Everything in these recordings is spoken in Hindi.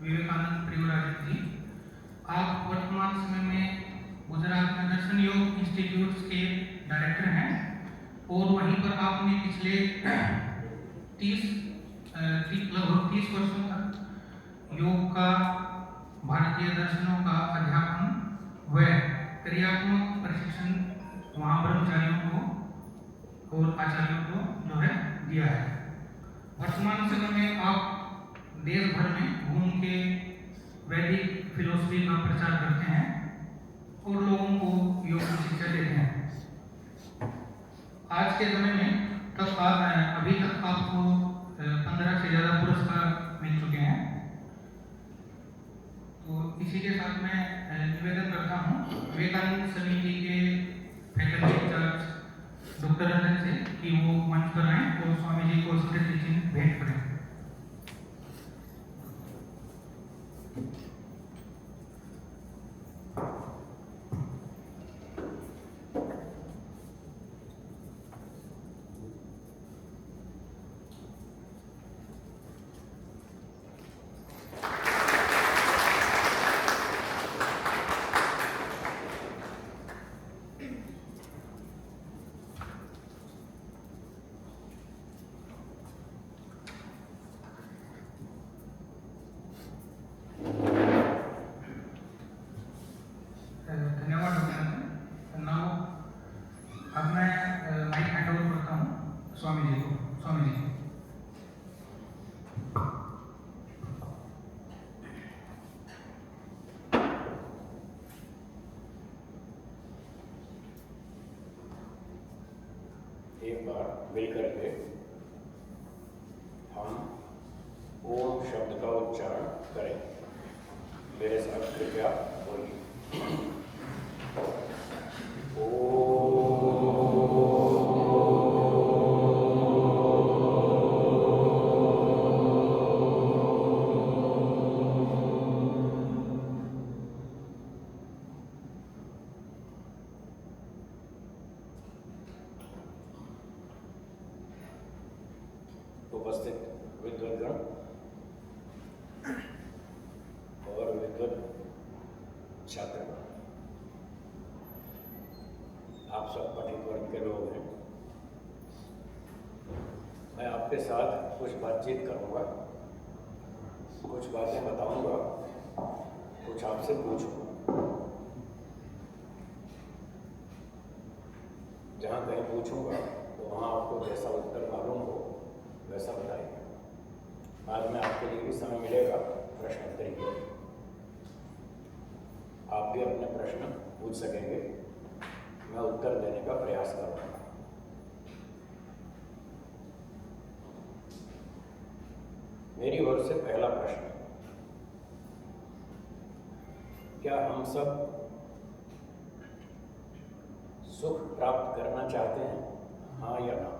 विवेकानंद परिव्राजक जी, आप वर्तमान समय में गुजरात में दर्शन योग इंस्टीट्यूट के डायरेक्टर हैं और वहीं पर आपने पिछले 30 वर्षों तक योग का, भारतीय दर्शनों का अध्यापन व क्रियात्मक प्रशिक्षण वहाँ ब्रह्मचारियों को और आचार्यों को जो है दिया है। वर्तमान समय में आप देश भर में घूम के वैदिक फिलोसफी का प्रचार करते हैं और लोगों को योग की शिक्षा देते हैं। आज के समय में अभी तक आपको 15 से ज़्यादा पुरस्कार मिल चुके हैं। तो इसी के साथ मैं निवेदन करता हूँ विवेकानंद समिति के फैकल्टी इंचार्ज डॉक्टर रंजन से कि वो मंच पर आएं और स्वामी जी को स्मृति चिन्ह भेंट करें। अब मैं माइक हैंड ओवर करता हूँ स्वामी जी को। स्वामी जी। एक बार मिलकर के हम ओम शब्द का उच्चारण करें। मेरे साथ कृपया बोलिए। उपस्थित विद्वद्गण और विद्वत छात्र, आप सब पठित वर्ग के लोग हैं। मैं आपके साथ कुछ बातचीत करूंगा, कुछ बातें बताऊंगा, कुछ आपसे पूछूंगा। जहाँ कहीं पूछूंगा तो वहाँ आपको जैसा उत्तर मालूम हो वैसा बताइए। बाद में आपके लिए भी समय मिलेगा प्रश्नोत्तरी के लिए, आप भी अपने प्रश्न पूछ सकेंगे, मैं उत्तर देने का प्रयास करूँगा। मेरी ओर से पहला प्रश्न, क्या हम सब सुख प्राप्त करना चाहते हैं, हाँ या ना?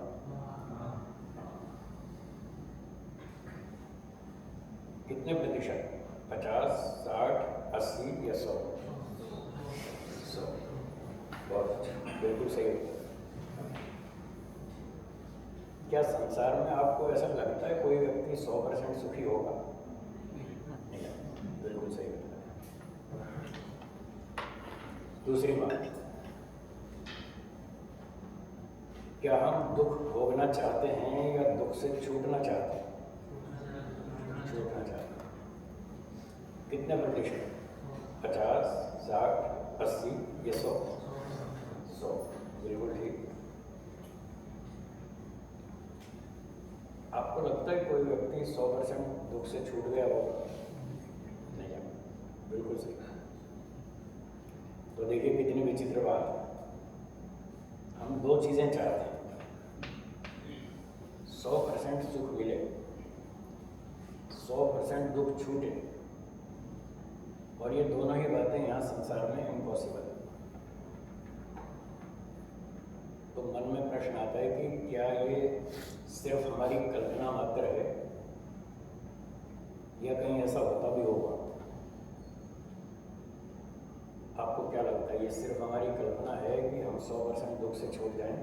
कितने प्रतिशत? 50, 60, 80 या 100? 100। बहुत अच्छा, बिल्कुल सही। क्या संसार में आपको ऐसा लगता है कोई व्यक्ति 100% सुखी होगा? नहीं, बिल्कुल सही। दूसरी बात, क्या हम दुख भोगना चाहते हैं या दुख से छूटना चाहते हैं? छूटना चाहते हैं। कितने प्रतिशत? 50, 60, 80 या 100? 100, बिल्कुल ठीक। आपको लगता है कोई व्यक्ति 100% दुख से छूट गया होगा? नहीं, बिल्कुल सही। तो देखिए कितनी विचित्र बात है। हम दो चीज़ें चाहते हैं, 100% सुख मिले, 100% दुख छूटे, और ये दोनों ही बातें यहाँ संसार में इम्पॉसिबल है। तो मन में प्रश्न आता है कि क्या ये सिर्फ हमारी कल्पना मात्र है या कहीं ऐसा होता भी होगा? आपको क्या लगता है, ये सिर्फ हमारी कल्पना है कि हम 100% दुख से छूट जाएं,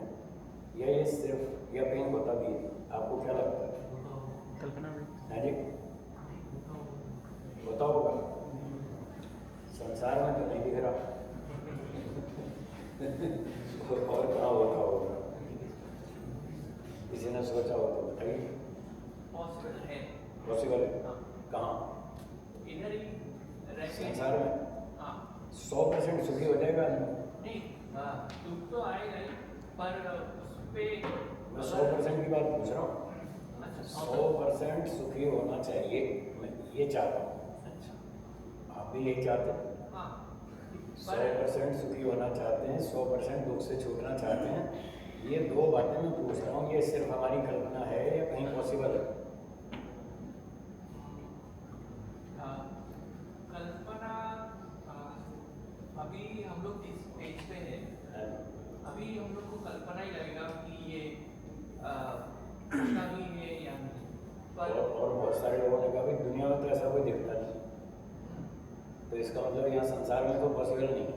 या ये सिर्फ या कहीं होता भी है? आपको क्या लगता है? कल्पना में है जी, होता पॉसिबल है? हाँ। कहाँ? इधर ही रहते हैं। संसार में हाँ 100% सुखी हो जाएगा? नहीं, दुख तो आएगा ही, पर उस पे मैं 100% की बात पूछ रहा हूँ। अच्छा 100% सुखी होना चाहिए, मैं ये चाहता हूँ। अच्छा आप भी यही चाहते हैं? हाँ 100% सुखी होना चाहते हैं, 100% दुख से छूटना चाहते हैं। ये दो बातें मैं पूछ रहा हूँ, ये सिर्फ हमारी कल्पना है या कहीं पॉसिबल है? कल्पना अभी हम लोग जिस स्टेज पे है, अभी हम लोग को कल्पना ही लगेगा कि ये होता भी है या नहीं, पर और बहुत सारे लोगों ने कहा भाई दुनिया में तो ऐसा कोई दिखता नहीं, तो इसका मतलब यहाँ संसार में तो पॉसिबल नहीं है।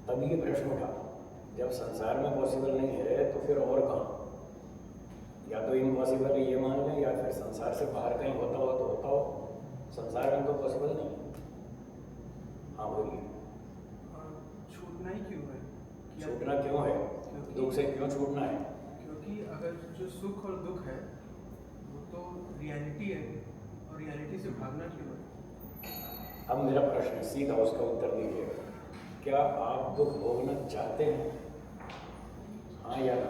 तभी ये प्रश्न उठा, जब संसार में पॉसिबल नहीं है तो फिर और कहाँ? या तो इम्पॉसिबल है ये मान लें, या फिर संसार से बाहर कहीं होता हो तो होता हो, संसार में तो पॉसिबल नहीं है। हाँ बोलिए। छूटना ही क्यों है? कि छूटना क्यों है? दुख से क्यों छूटना है? क्योंकि अगर जो सुख और दुख है वो तो रियलिटी है, और रियलिटी से भागना क्यों है? अब मेरा प्रश्न सीधा उसका उत्तर दीजिए, क्या आप दुख भोगना चाहते हैं? हाँ या ना?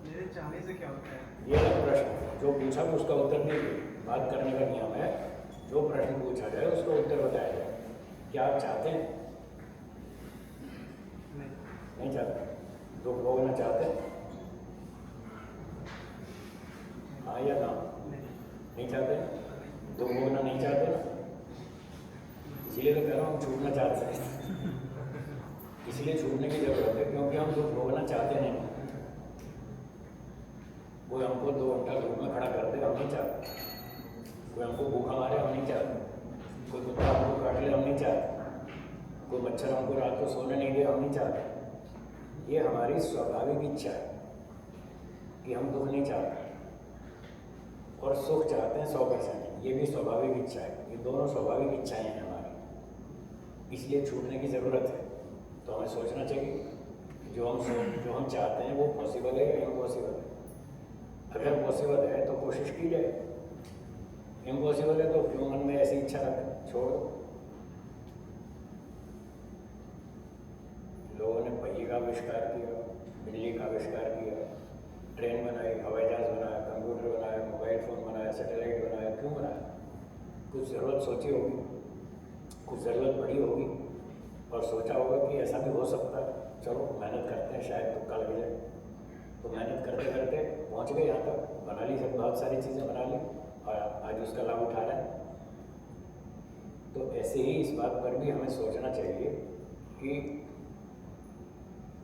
मेरे चाहने से क्या होता है? ये है प्रश्न, जो पूछा उसका उत्तर दीजिए। बात करने का नियम है, जो प्रश्न पूछा जाए उसका उत्तर बताया जाए। क्या आप चाहते हैं? नहीं। नहीं चाहते? दुख भोगना चाहते हैं? हाँ या ना? नहीं। नहीं चाहते? दुख भोगना नहीं चाहते ना? इसीलिए तो कह रहा हूँ हम छूटना चाहते हैं। इसलिए छूटने की जरूरत है क्योंकि हम दुख भोगना चाहते नहीं। कोई हमको 2 घंटा धूप में खड़ा कर दे, हम नहीं चाहते। कोई हमको भूखा मारे, हम नहीं चाहते। कोई कुत्ता हमको काट ले, हम नहीं चाहते। कोई मच्छर हमको रात को सोने नहीं दे, हम नहीं चाहते। ये हमारी स्वाभाविक इच्छा है कि हम दुख नहीं चाहते और सुख चाहते हैं 100%। ये भी स्वाभाविक इच्छा है। ये दोनों स्वाभाविक इच्छाएं हैं हमारी, इसलिए छूटने की ज़रूरत है। तो हमें सोचना चाहिए कि जो हम चाहते हैं वो पॉसिबल है या इम्पॉसिबल है। अगर पॉसिबल है तो कोशिश की जाए, इम्पॉसिबल है तो क्यों मन में ऐसी इच्छा रखें, छोड़ दो। लोगों ने पहिए का आविष्कार किया, बिजली का आविष्कार किया, ट्रेन बनाई, हवाई जहाज बनाया, कंप्यूटर बनाया, मोबाइल फ़ोन बनाया, सैटेलाइट बनाया। क्यों बनाया? कुछ ज़रूरत सोची होगी, कुछ ज़रूरत पड़ी होगी और सोचा होगा कि ऐसा भी हो सकता है, चलो मेहनत करते हैं, शायद तुक्का लग जाए। तो मेहनत करते करते पहुंच गए यहाँ तक, बना ली, सब बहुत सारी चीज़ें बना ली और आज उसका लाभ उठा रहे हैं। तो ऐसे ही इस बात पर भी हमें सोचना चाहिए कि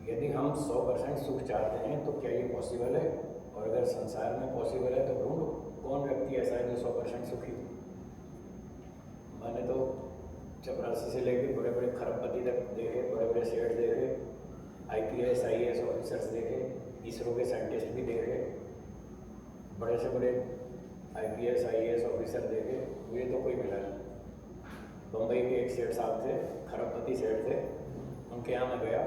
यदि हम 100% सुख चाहते हैं तो क्या ये पॉसिबल है? और अगर संसार में पॉसिबल है तो ढूंढो कौन व्यक्ति ऐसा है जो 100% सुखी हो। मैंने तो चपरासी से लेकर बड़े बड़े खरबपति तक देखे, बड़े बड़े सेठ देखे, IPS IAS ऑफिसर्स देखे, इसरो के साइंटिस्ट भी देखे, बड़े से बड़े IPS IAS ऑफिसर देखे, मुझे तो कोई मिला नहीं। बम्बई के एक सेठ साहब थे, खरबपति सेठ थे, उनके यहाँ मैं गया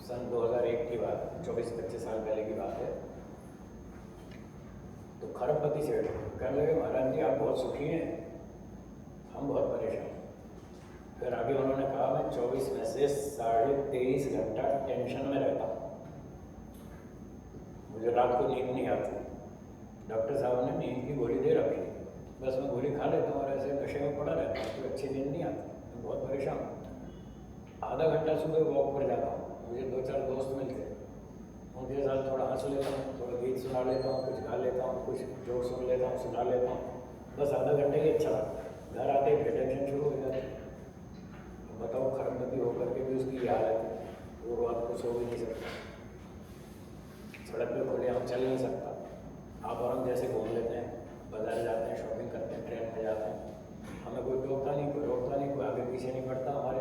सन 2001 की बात, 24-25 साल पहले की बात है। तो खरबपति सेठ कहने लगे महाराज जी आप बहुत सुखी हैं, हम बहुत परेशान हैं। फिर आगे उन्होंने कहा मैं 24 में से 23.5 घंटा टेंशन में रहता हूँ, मुझे रात को नींद नहीं आती। डॉक्टर साहब ने नींद की गोली दे रखी, बस मैं गोली खा लेता हूँ और ऐसे नशे में पड़ा रहता हूँ, कोई अच्छी नींद नहीं आती, मैं बहुत परेशान हूँ। आधा घंटा सुबह वॉक पर जाता हूँ, मुझे 2-4 दोस्त मिलते हैं, उनके साथ थोड़ा हंस लेता हूँ, थोड़ा गीत सुना लेता हूँ, कुछ गा लेता हूँ, कुछ जोक सुन लेता हूँ, सुना लेता हूँ, बस आधा घंटे ही अच्छा लगता है। घर आते ही फिर टेंशन शुरू हो जाती है। बताओ खरबपति होकर के भी उसकी हालत है, वो रात को सो भी नहीं सकता, सड़क पे खुले हम चल नहीं सकता। आप और हम जैसे घूम लेते हैं, बाजार जाते हैं, शॉपिंग करते हैं, ट्रेन में जाते हैं, हमें कोई टोकता नहीं, कोई रोकता नहीं, कोई आगे पीछे नहीं पड़ता हमारे।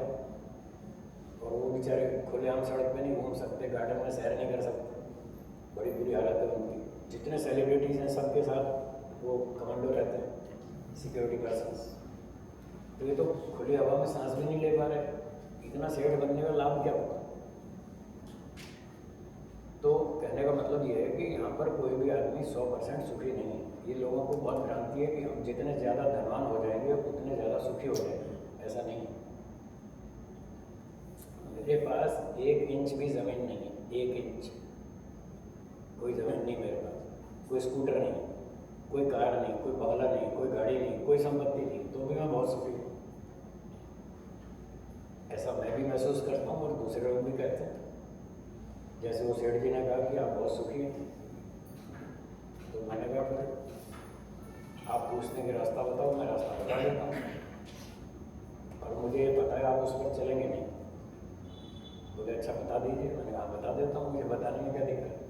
और वो बेचारे खुले हम सड़क पे नहीं घूम सकते, गार्डन में सैर नहीं कर सकते, बड़ी बुरी हालत है उनकी। जितने सेलिब्रिटीज़ हैं सबके साथ वो कमांडो रहते हैं, सिक्योरिटी पर्सन्स। तो ये तो खुली हवा में सांस भी नहीं ले पा रहे, इतना सेठ बनने का लाभ क्या होगा? तो कहने का मतलब ये है कि यहाँ पर कोई भी आदमी 100% सुखी नहीं है। ये लोगों को बहुत भ्रांति है कि हम जितने ज़्यादा धनवान हो जाएंगे उतने ज़्यादा सुखी हो जाएंगे। ऐसा नहीं है। मेरे पास 1 इंच भी ज़मीन नहीं, 1 इंच कोई ज़मीन नहीं मेरे पास, कोई स्कूटर नहीं, कोई कार नहीं, कोई बंगला नहीं, कोई गाड़ी नहीं, कोई संपत्ति नहीं, तो भी मैं बहुत सुखी हूँ। ऐसा मैं भी महसूस करता हूँ और दूसरे लोग भी कहते हैं। जैसे वो सेठ जी ने कहा कि आप बहुत सुखी हैं, तो मैंने कहा फिर आप पूछने के रास्ता बताओ, मैं रास्ता बता देता हूँ। और मुझे ये पता है आप उस पर चलेंगे नहीं। बोले अच्छा बता दीजिए। मैंने कहा बता देता हूँ, मुझे बताने में क्या दिक्कत है।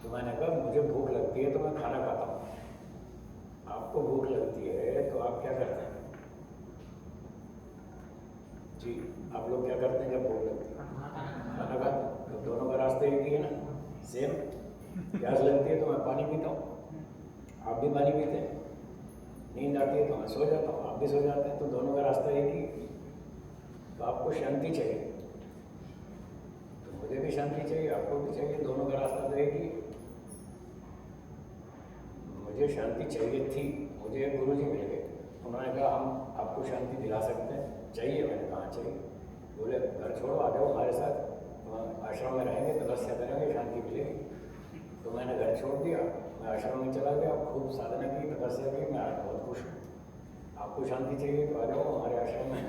तो मैंने कहा मुझे भूख लगती है तो मैं खाना खाता हूँ, आपको भूख लगती है तो आप क्या करते हैं? जी आप लोग क्या करते हैं जब भूख लगती है? खाना खाते हैं। तो दोनों का रास्ता एक ही है ना, सेम। प्यास लगती है तो मैं पानी पीता हूँ, आप भी पानी पीते हैं। नींद आती है तो मैं सो जाता हूँ, आप भी सो जाते हैं। तो दोनों का रास्ता एक ही। तो आपको शांति चाहिए तो मुझे भी शांति चाहिए, आपको भी चाहिए, दोनों का रास्ता तो एक ही। मुझे शांति चाहिए थी, मुझे एक गुरुजी मिल गए, उन्होंने कहा हम आपको शांति दिला सकते हैं, चाहिए? मैंने कहा चाहिए। बोले घर छोड़ो आ जाओ हमारे साथ, आश्रम में रहेंगे, तपस्या करेंगे, शांति मिलेगी। तो मैंने घर छोड़ दिया, मैं आश्रम में चला गया, खूब साधना की, तपस्या की, मैं आज बहुत खुश हूँ। आपको शांति चाहिए तो आ जाओ हमारे आश्रम में।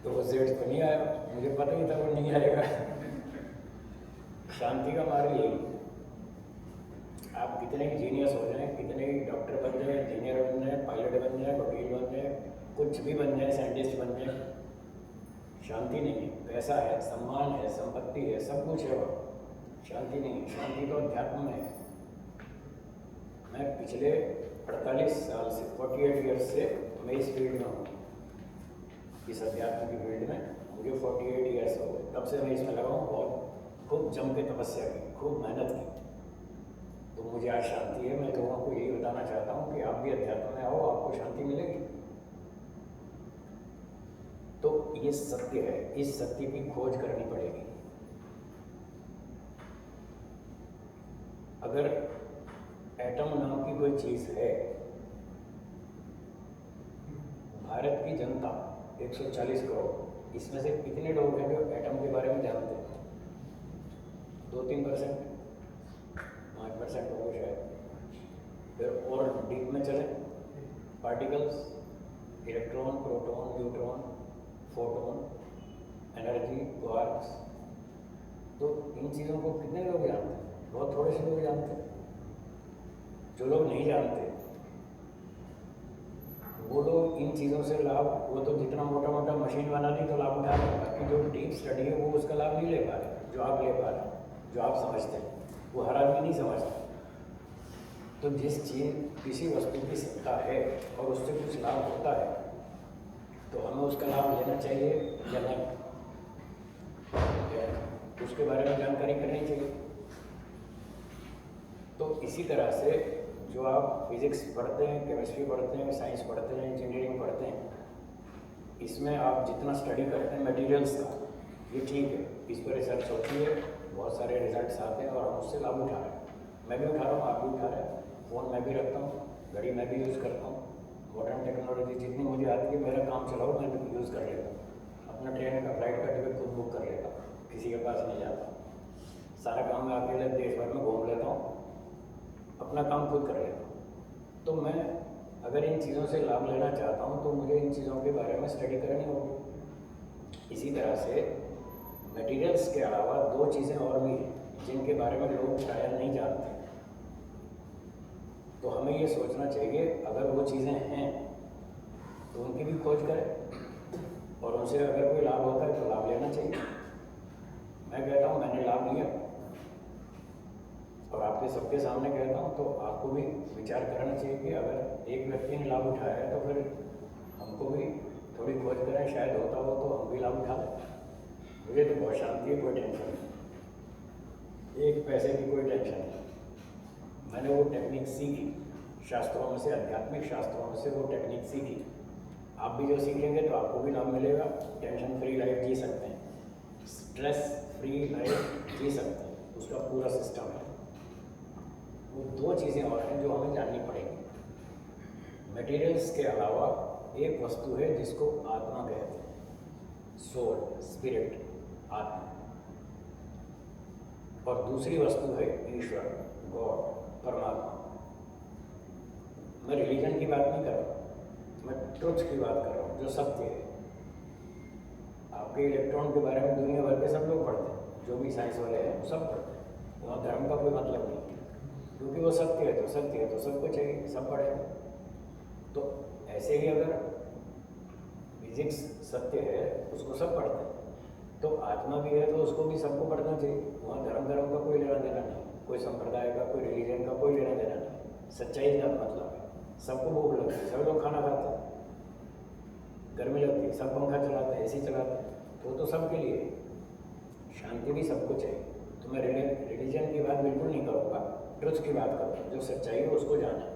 तो वो सेठ तो नहीं आया, मुझे पता ही था वो नहीं आएगा। शांति का मार्ग यही। आप कितने ही जीनियस हो जाएं, कितने ही डॉक्टर बन जाए, इंजीनियर बन जाए, पायलट बन जाए, वकील बन जाए, कुछ भी बन जाए, साइंटिस्ट बन जाए, शांति नहीं है। पैसा है, सम्मान है, संपत्ति है, सब कुछ है, वो शांति नहीं है। शांति तो अध्यात्म में है। मैं पिछले 48 साल से 48 ईयर्स से मैं इस फील्ड में हूँ, इस अध्यात्म की फील्ड में। मुझे 48 ईयर्स हो गए, तब से मैं इसमें लगा हूँ। बहुत खूब जम के तपस्या की, खूब मेहनत की, तो मुझे आज शांति है। मैं लोगों को यही बताना चाहता हूँ कि आप भी अध्यात्म में आओ, आपको शांति मिलेगी। तो ये सत्य है, इस सत्य की खोज करनी पड़ेगी। अगर एटम नाम की कोई चीज है, भारत की जनता 140 करोड़, इसमें से कितने लोग हैं जो एटम के बारे में जानते हैं? 2-3%, 5% होंगे शायद। फिर और डीप में चले, particles, electron, proton, neutron, photon, energy, quarks, तो इन चीज़ों को कितने लोग जानते हैं? बहुत थोड़े से लोग जानते हैं। जो लोग नहीं जानते वो लोग इन चीज़ों से लाभ, वो तो जितना मोटा मोटा मशीन बना दी तो लाभ उठा रहे हैं, बाकी जो डीप स्टडी है वो उसका लाभ नहीं ले पा रहे, जो आप ले पा रहे हैं, जो आप समझते हैं, वो हर आदमी नहीं समझता। तो जिस चीज़ किसी वस्तु की सत्ता है और उससे कुछ लाभ होता है तो हमें उसका लाभ लेना चाहिए या नहीं, उसके बारे में जानकारी करनी चाहिए। तो इसी तरह से जो आप फिजिक्स पढ़ते हैं, केमिस्ट्री पढ़ते हैं, साइंस पढ़ते हैं, इंजीनियरिंग पढ़ते हैं, इसमें आप जितना स्टडी करते हैं मटेरियल्स का, ये ठीक है, इस पर रिसर्च होती है, बहुत सारे रिजल्ट्स आते हैं और हम उससे लाभ उठा रहे हैं। मैं भी उठा रहा हूँ, आप भी उठा रहे हैं। फ़ोन मैं भी रखता हूँ, घड़ी मैं भी यूज़ करता हूँ, मॉडर्न टेक्नोलॉजी जितनी मुझे आती है, मेरा काम चलाओ मैं भी यूज़ कर लेता हूँ। अपना ट्रेन का, फ्लाइट का टिकट खुद बुक कर लेता हूँ, किसी के पास नहीं जाता। सारा काम मैं अकेले देश भर में घूम लेता हूँ, अपना काम खुद कर लेता हूँ। तो मैं अगर इन चीज़ों से लाभ लेना चाहता हूँ तो मुझे इन चीज़ों के बारे में स्टडी करनी होगी। इसी तरह से मटेरियल्स के अलावा 2 चीज़ें और भी हैं जिनके बारे में लोग शायद नहीं जानते। तो हमें ये सोचना चाहिए अगर वो चीज़ें हैं तो उनकी भी खोज करें और उनसे अगर कोई लाभ होता है तो लाभ लेना चाहिए। मैं कहता हूँ मैंने लाभ लिया और आपके सबके सामने कहता हूँ, तो आपको भी विचार करना चाहिए कि अगर एक व्यक्ति ने लाभ उठाया है तो फिर हमको भी थोड़ी खोज करें, शायद होता हो तो हम भी लाभ उठा लें। मुझे तो बहुत शांति है, कोई टेंशन नहीं, एक पैसे की कोई टेंशन नहीं। मैंने वो टेक्निक सीखी शास्त्रों में से, आध्यात्मिक शास्त्रों में से वो टेक्निक सीखी। आप भी जो सीखेंगे तो आपको भी लाभ मिलेगा, टेंशन फ्री लाइफ जी सकते हैं, स्ट्रेस फ्री लाइफ जी सकते हैं, उसका पूरा सिस्टम है। वो दो चीज़ें और हैं जो हमें जाननी पड़ेंगी। मटेरियल्स के अलावा एक वस्तु है जिसको आत्मा कहते हैं, सोल, स्पिरिट, आत्मा, और दूसरी वस्तु है ईश्वर, गॉड, परमात्मा। मैं रिलीजन की बात नहीं कर रहा, मैं ट्रुथ की बात कर रहा हूँ, जो सत्य है। आपके इलेक्ट्रॉन के बारे में दुनिया भर के सब लोग पढ़ते हैं, जो भी साइंस वाले हैं वो सब पढ़ते हैं, वहाँ धर्म का कोई मतलब नहीं है, क्योंकि वो सत्य है तो सत्य है, तो सबको चाहिए, सब पढ़ेंगे। तो ऐसे ही अगर फिजिक्स सत्य है उसको सब पढ़ते हैं, तो आत्मा भी है तो उसको भी सबको पढ़ना चाहिए। वहाँ धर्म का कोई लेना देना नहीं, कोई संप्रदाय का, कोई रिलीजन का कोई लेना देना नहीं। सच्चाई का मतलब है सबको भूख लगती है, सब लोग खाना खाते हैं, गर्मी लगती है, सब पंखा चलाते हैं, एसी चलाते हैं, तो सबके लिए शांति भी सबको चाहिए। तो मैं रिलीजन की बात बिल्कुल नहीं करूँगा, ट्रुथ की बात करूँगा, जो सच्चाई है उसको जाना।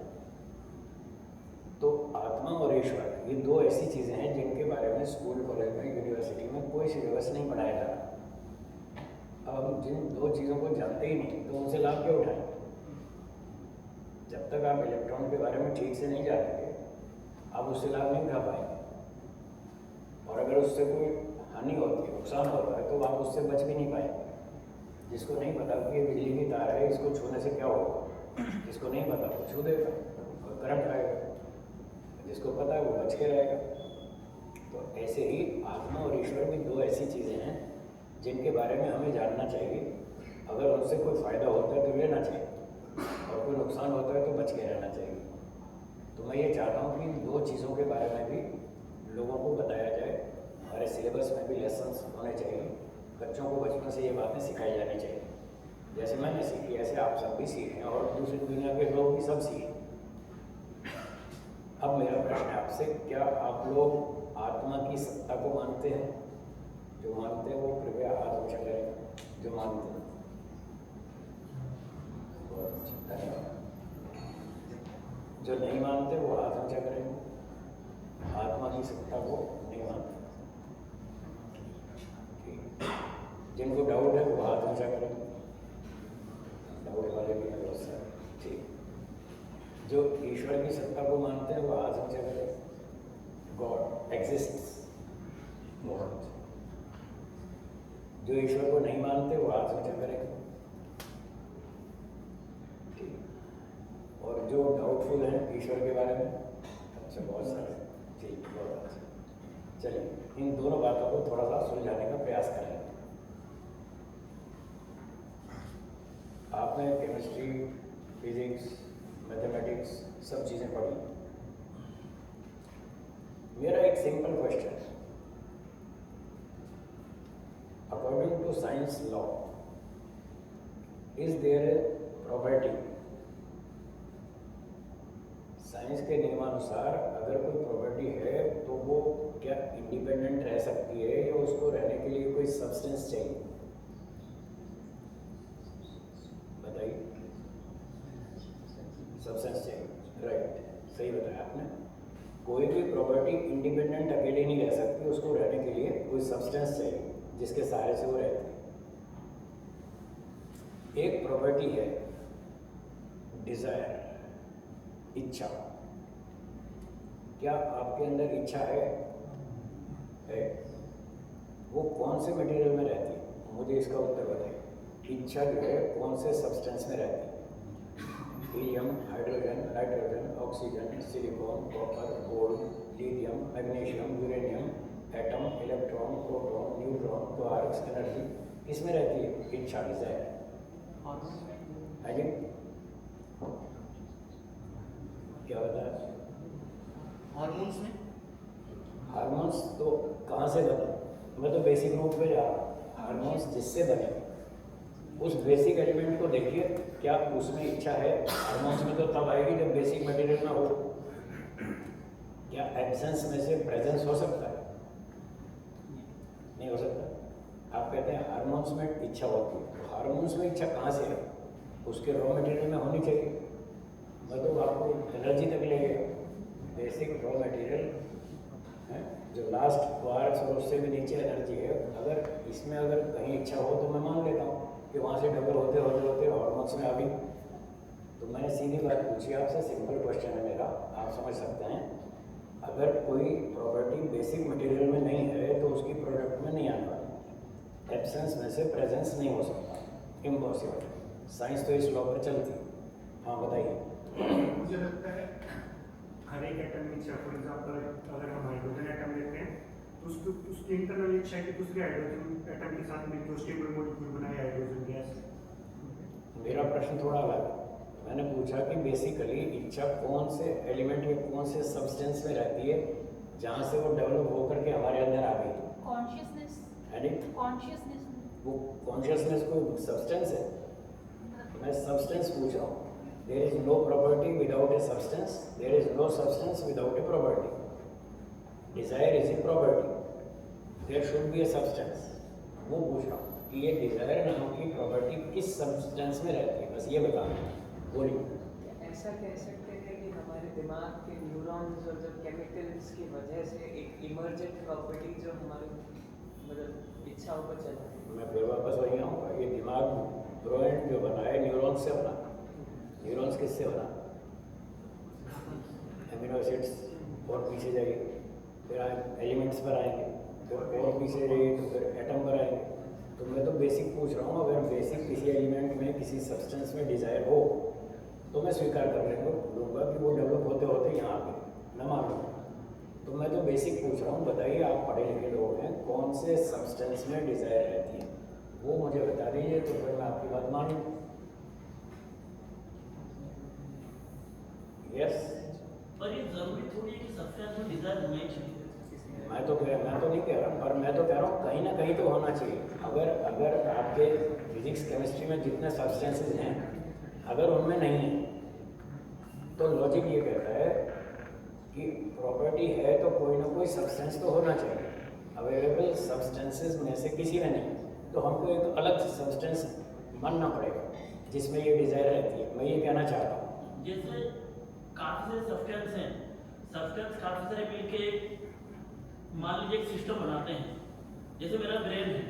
तो आत्मा और ईश्वर ये दो ऐसी चीज़ें हैं जिनके बारे में स्कूल, कॉलेज में, यूनिवर्सिटी में कोई सिलेबस नहीं पढ़ाया जा रहा। अब हम जिन दो चीज़ों को जानते ही नहीं तो उनसे लाभ क्या उठाएं? जब तक आप इलेक्ट्रॉन के बारे में ठीक से नहीं जानेंगे आप उससे लाभ नहीं उठा पाएंगे, और अगर उससे कोई हानि होती है, नुकसान हो रहा है, तो आप उससे बच भी नहीं पाएंगे। जिसको नहीं पता कि ये बिजली की तार है, इसको छूने से क्या होगा, जिसको नहीं पता वो छू देगा और करंट आएगा, जिसको पता है वो बच के रहेगा। तो ऐसे ही आत्मा और ईश्वर भी दो ऐसी चीज़ें हैं जिनके बारे में हमें जानना चाहिए। अगर उनसे कोई फ़ायदा होता है तो लेना चाहिए, और कोई नुकसान होता है तो बच के रहना चाहिए। तो मैं ये चाहता हूँ कि इन दो चीज़ों के बारे में भी लोगों को बताया जाए, हमारे सिलेबस में भी लेसन्स होने चाहिए। बच्चों को बचपन से ये बातें सिखाई जानी चाहिए, जैसे मैंने सीखी ऐसे आप सब भी सीखें और दूसरी दुनिया के लोग भी सब सीखें। अब मेरा प्रश्न है आपसे, क्या आप लोग आत्मा की सत्ता को मानते हैं? जो मानते हैं वो कृपया हाथ ऊंचा करें, जो मानते हैं। बहुत अच्छा, धन्यवाद। जो नहीं मानते वो हाथ ऊंचा करें। आत्मा की सत्ता को नहीं मानते, ठीक। जिनको डाउट है वो हाथ ऊंचा करें, डाउट वाले भी हैं बहुत सारे, ठीक। जो ईश्वर की सत्ता को मानते हैं वो हाथ ऊंचा करें। God exists, God. जो ईश्वर को नहीं मानते वो हाथ ऊंचा करें, ठीक। और जो डाउटफुल हैं ईश्वर के बारे में, अच्छा बहुत सारे, ठीक, बहुत अच्छा। चलिए इन दोनों बातों को थोड़ा सा सुलझाने का प्रयास करें। आपने केमिस्ट्री, फिजिक्स, मैथमेटिक्स सब चीज़ें पढ़ी। मेरा एक सिंपल क्वेश्चन है, according to science law is there a property? Science के नियमानुसार अगर कोई प्रॉपर्टी है तो वो क्या इंडिपेंडेंट रह सकती है, या उसको रहने के लिए कोई सब्सटेंस चाहिए? बताइए। सब्सटेंस चाहिए, राइट, सही बताया आपने। कोई भी प्रॉपर्टी इंडिपेंडेंट अकेले नहीं रह सकती, उसको रहने के लिए कोई सब्सटेंस चाहिए जिसके सहारे से वो रहती है। एक प्रॉपर्टी है डिजायर, इच्छा। क्या आपके अंदर इच्छा है? वो कौन से मटेरियल में रहती है? मुझे इसका उत्तर बताइए। इच्छा जो है कौन से सब्सटेंस में रहती है? Helium, hydrogen, nitrogen, oxygen, silicon, copper, gold, lithium, magnesium, uranium, atom, electron, proton, neutron, quarks, energy, किसमें रहती है इच्छा, डिजायर? है जी, क्या बताया? हार्मोन्स में। हार्मोन्स तो कहाँ से बने? मैं तो बेसिक रूट पे जा रहा हूँ। हार्मोन्स जिससे बने उस बेसिक एलिमेंट को देखिए, क्या उसमें इच्छा है? हार्मोन्स में तो तब आएगी जब बेसिक मटेरियल ना हो। क्या एब्सेंस में से प्रेजेंस हो सकता है? नहीं हो सकता। आप कहते हैं हार्मोन्स में इच्छा होती है, तो हार्मोन्स में इच्छा कहाँ से है? उसके रॉ मटेरियल में होनी चाहिए। मैं तो आपको एनर्जी तक ले गया, बेसिक रॉ मटेरियल है जो लास्ट क्वार्क्स और उससे भी नीचे एनर्जी है, अगर इसमें अगर कहीं इच्छा हो तो मैं मान लेता हूँ कि वहाँ से डबल होते होते होते हॉर्मोन्स में आ गई। तो मैंने सीधी बात पूछी आपसे, सिंपल क्वेश्चन है मेरा, आप समझ सकते हैं। अगर कोई प्रॉपर्टी बेसिक मटेरियल में नहीं है तो उसकी प्रोडक्ट में नहीं आने वाली। एब्सेंस में से प्रेजेंस नहीं हो सकता, इम्पॉसिबल। साइंस तो इस लॉ पर चलती है। हाँ बताइए। मुझे लगता है हर एक एटम की इच्छा, फॉर एग्जाम्पल अगर हम हाइड्रोजन एटम लेते हैं तो उसकी इंटरनल इच्छा है कि दूसरे हाइड्रोजन एटम के साथ मिलकर स्टेबल मॉलिक्यूल बनाए हाइड्रोजन गैस। मेरा प्रश्न थोड़ा अलग है। मैंने पूछा कि बेसिकली इच्छा कौन से एलिमेंट या कौन से सब्सटेंस में रहती है जहाँ से वो डेवलप होकर के हमारे अंदर आ गई। कॉन्शियसनेस। कॉन्शियसनेस। वो कॉन्शियसनेस कोई सब्सटेंस है? मैं सब्सटेंस पूछ रहा हूँ। There is no property without a substance, there is no substance without a property. Desire is a property, there should be a substance. वो पूछ रहा हूँ कि ये डिजायर नाम की प्रॉपर्टी किस सब्सटेंस में रहती है, बस ये बताना। बोलिए। ऐसा कह सकते हैं कि हमारे दिमाग के न्यूरॉन्स और जो केमिकल्स की वजह से एक इमर्जेंट प्रॉपर्टी जो हमारे मतलब इच्छाओं पर चला है। मैं फिर वापस वही आऊँगा। ये दिमाग ब्रेन जो बना है न्यूरॉन्स से बना। न्यूरॉन्स किससे बना? Amino acids. और पीछे जाइए फिर एलिमेंट्स पर आएंगे, फिर और पीछे जाइए तो फिर एटम पर आएंगे। तो मैं तो बेसिक पूछ रहा हूँ। अगर बेसिक किसी एलिमेंट में किसी सब्सटेंस में डिज़ायर हो तो मैं स्वीकार कर लूँगा कि वो डेवलप होते होते यहाँ आ गए, न मान लूँगा। तो मैं तो बेसिक पूछ रहा हूँ, बताइए आप पढ़े लिखे लोग हैं, कौन से सब्सटेंस में डिज़ायर रहती है वो मुझे बता दीजिए, तो फिर मैं आपकी बात मान लूँ। यस। पर ये जरूरी थोड़ी है कि सब्सटेंस में डिजायर होना ही चाहिए। मैं तो नहीं कह रहा, पर मैं तो कह रहा हूँ कहीं ना कहीं तो होना चाहिए। अगर आपके फिजिक्स केमिस्ट्री में जितने सब्सटेंसेस हैं अगर उनमें नहीं है तो लॉजिक ये कहता है कि प्रॉपर्टी है तो कोई ना कोई सब्सटेंस तो होना चाहिए। अवेलेबल सब्सटेंसेस में से किसी में नहीं तो हमको एक अलग सब्सटेंस मानना पड़ेगा जिसमें ये डिजायर रहती है। मैं ये कहना चाहता हूँ। जैसे काफी सारे सब्सटेंस हैं, सब्सटेंस काफी सारे मिलके मान लीजिए एक सिस्टम बनाते हैं। जैसे मेरा ब्रेन है,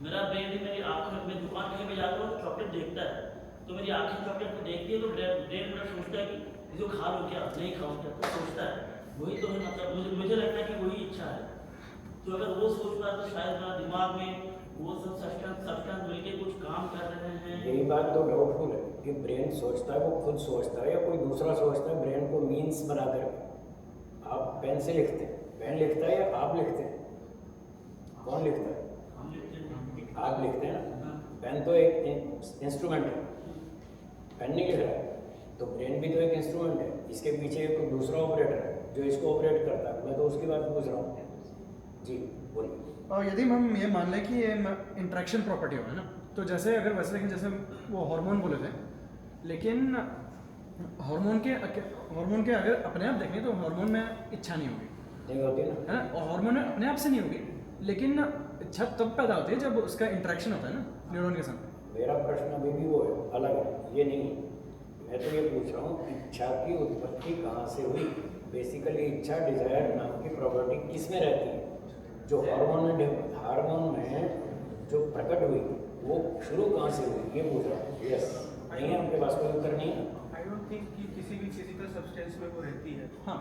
मेरा ब्रेन ही मेरी आंखों में, दुकान कहीं में जाता हूँ चॉकलेट देखता है तो मेरी आंखें चॉकलेट को देखती है तो ब्रेन मेरा सोचता है कि इसको खा लो क्या, नहीं खाओ क्या, तो सोचता है। वही तो है, मतलब मुझे लगता है कि वही इच्छा है। तो अगर वो सोच रहा है तो शायद मेरा दिमाग में वो सब सब्सटेंस मिलके कुछ काम कर रहे हैं। यही बात तो डाउटफुल है कि ब्रेन सोचता है, वो खुद सोचता है या कोई दूसरा सोचता है। ब्रेन को मीन्स बना कर आप पेन से लिखते हैं, पेन लिखता है या आप लिखते हैं? कौन लिखता है? हम लिखते हैं। आप लिखते हैं ना। पेन तो एक इंस्ट्रूमेंट है, पेन नहीं लिख रहा है। तो ब्रेन भी तो एक इंस्ट्रूमेंट है, इसके पीछे एक दूसरा ऑपरेटर है जो इसको ऑपरेट करता है। मैं तो उसकी बात पूछ रहा हूँ। जी बोलिए। और यदि हम ये मान लें कि ये इंट्रैक्शन प्रॉपर्टी हो है ना, तो जैसे अगर वैसे लेकिन जैसे वो हार्मोन बोले थे, लेकिन हार्मोन के अगर अपने आप देखें तो हार्मोन में इच्छा नहीं होगी, नहीं होती ना, है ना। और हार्मोन अपने आप से नहीं होगी, लेकिन इच्छा तब पैदा होती है जब उसका इंट्रैक्शन होता है ना न्यूरॉन के साथ। मेरा प्रश्न अभी भी वो है, अलग है, ये नहीं। मैं तो ये पूछ रहा हूँ इच्छा की उत्पत्ति कहाँ से हुई। बेसिकली इच्छा डिजायर नाम की प्रॉपर्टी किस में रहती है? जो हार्मोन में जो प्रकट हुई वो शुरू कहाँ से हुई, ये पूछ रहा हूँ। यस, नहीं है आपके पास कोई उत्तर नहीं है? आई डोंट थिंक कि किसी भी फिजिकल सब्सटेंस में वो रहती है। हाँ,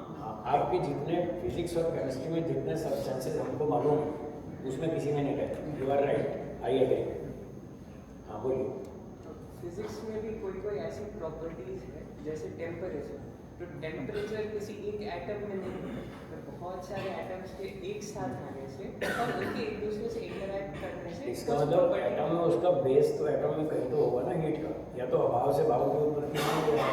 आपके जितने फिजिक्स और केमिस्ट्री में जितने सब्सटेंसेस हमको मालूम है उसमें किसी में नहीं रहती। You are right, I agree. हाँ बोलिए। फिजिक्स में भी कोई ऐसी प्रॉपर्टीज है जैसे टेम्परेचर। तो टेम्परेचर किसी एक एटम में नहीं है, तो बहुत सारे एटम्स के एक साथ आने से और उनके एक दूसरे से इंटरैक्ट करने से इसका मतलब एटम में उसका बेस तो एटम में कहीं तो होगा ना हीट का, या तो अभाव से भाव की उत्पत्ति नहीं होगा।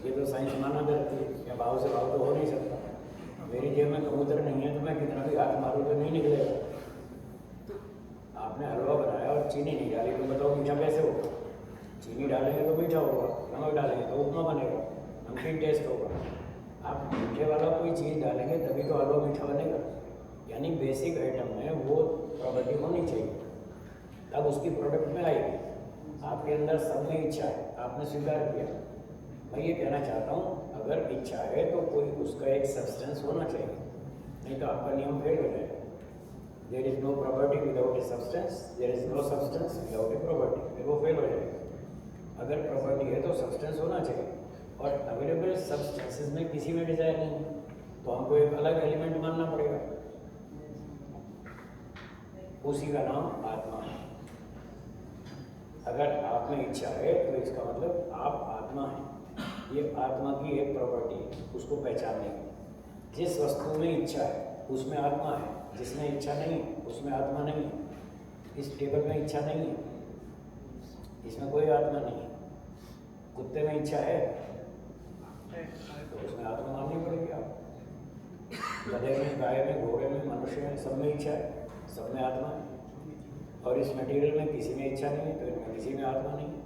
ये तो साइंस माना करती है कि अभाव से भाव तो हो नहीं सकता। मेरी जेब में कबूतर नहीं है तो मैं कितना भी हाथ मारूँ तो नहीं निकलेगा। आपने हलवा बनाया और चीनी नहीं डाली तो बताओ मीठा कैसे होगा? चीनी डालेंगे तो मीठा होगा, नमक डालेंगे तो उपमा बनेगा, नमकीन टेस्ट होगा। आप मीठे वाला कोई चीज़ डालेंगे तभी तो हलवा मीठा बनेगा। यानी बेसिक आइटम में वो प्रॉपर्टी होनी चाहिए, तब उसकी प्रोडक्ट में आएगी। आपके अंदर सब में इच्छा है, आपने स्वीकार किया। मैं ये कहना चाहता हूँ अगर इच्छा है तो कोई उसका एक सब्सटेंस होना चाहिए। नहीं तो आपका नियम फेल हो जाएगा। There is no property without a substance, there is no substance without a property, फिर वो फेल हो जाएगा। अगर प्रॉपर्टी है तो सब्सटेंस होना चाहिए, और अवेलेबल सब्सटेंसेस में किसी में डिजायर नहीं है, तो हमको एक अलग एलिमेंट मानना पड़ेगा, उसी का नाम आत्मा है। अगर आप में इच्छा है तो इसका मतलब आप आत्मा हैं। ये आत्मा की एक प्रॉपर्टी है, उसको पहचानने की। जिस वस्तु में इच्छा है उसमें आत्मा है, जिसमें इच्छा नहीं है उसमें आत्मा नहीं है। इस टेबल में इच्छा नहीं है, इसमें कोई आत्मा नहीं है। कुत्ते में इच्छा है तो उसमें आत्मा माननी पड़ेगी आप। गधे में, गाय में, घोड़े में, मनुष्य में, सब में इच्छा है, सब में आत्मा है। और इस मटेरियल में किसी में इच्छा नहीं है तो इनमें किसी में आत्मा नहीं है।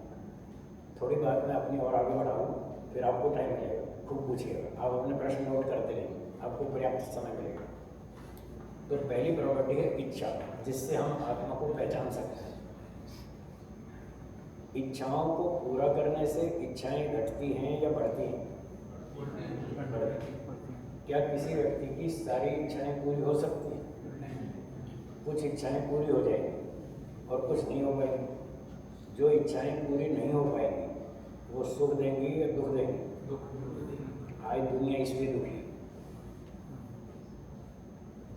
थोड़ी बात मैं अपनी और आगे बढ़ाऊँ, फिर आपको टाइम मिलेगा, खूब पूछिएगा। आप अपने प्रश्न नोट करते रहिए, आपको पर्याप्त समय मिलेगा। तो पहली प्रॉपर्टी है इच्छा, जिससे हम आत्मा को पहचान सकते हैं। इच्छाओं को पूरा करने से इच्छाएं घटती हैं या बढ़ती हैं? बढ़ती। क्या किसी व्यक्ति की सारी इच्छाएं पूरी हो सकती हैं? कुछ इच्छाएं पूरी हो जाएंगी और कुछ नहीं हो पाएंगी। जो इच्छाएं पूरी नहीं हो पाएंगी वो सुख देंगी या दुख देंगी? आज दुनिया इसलिए दुखी है,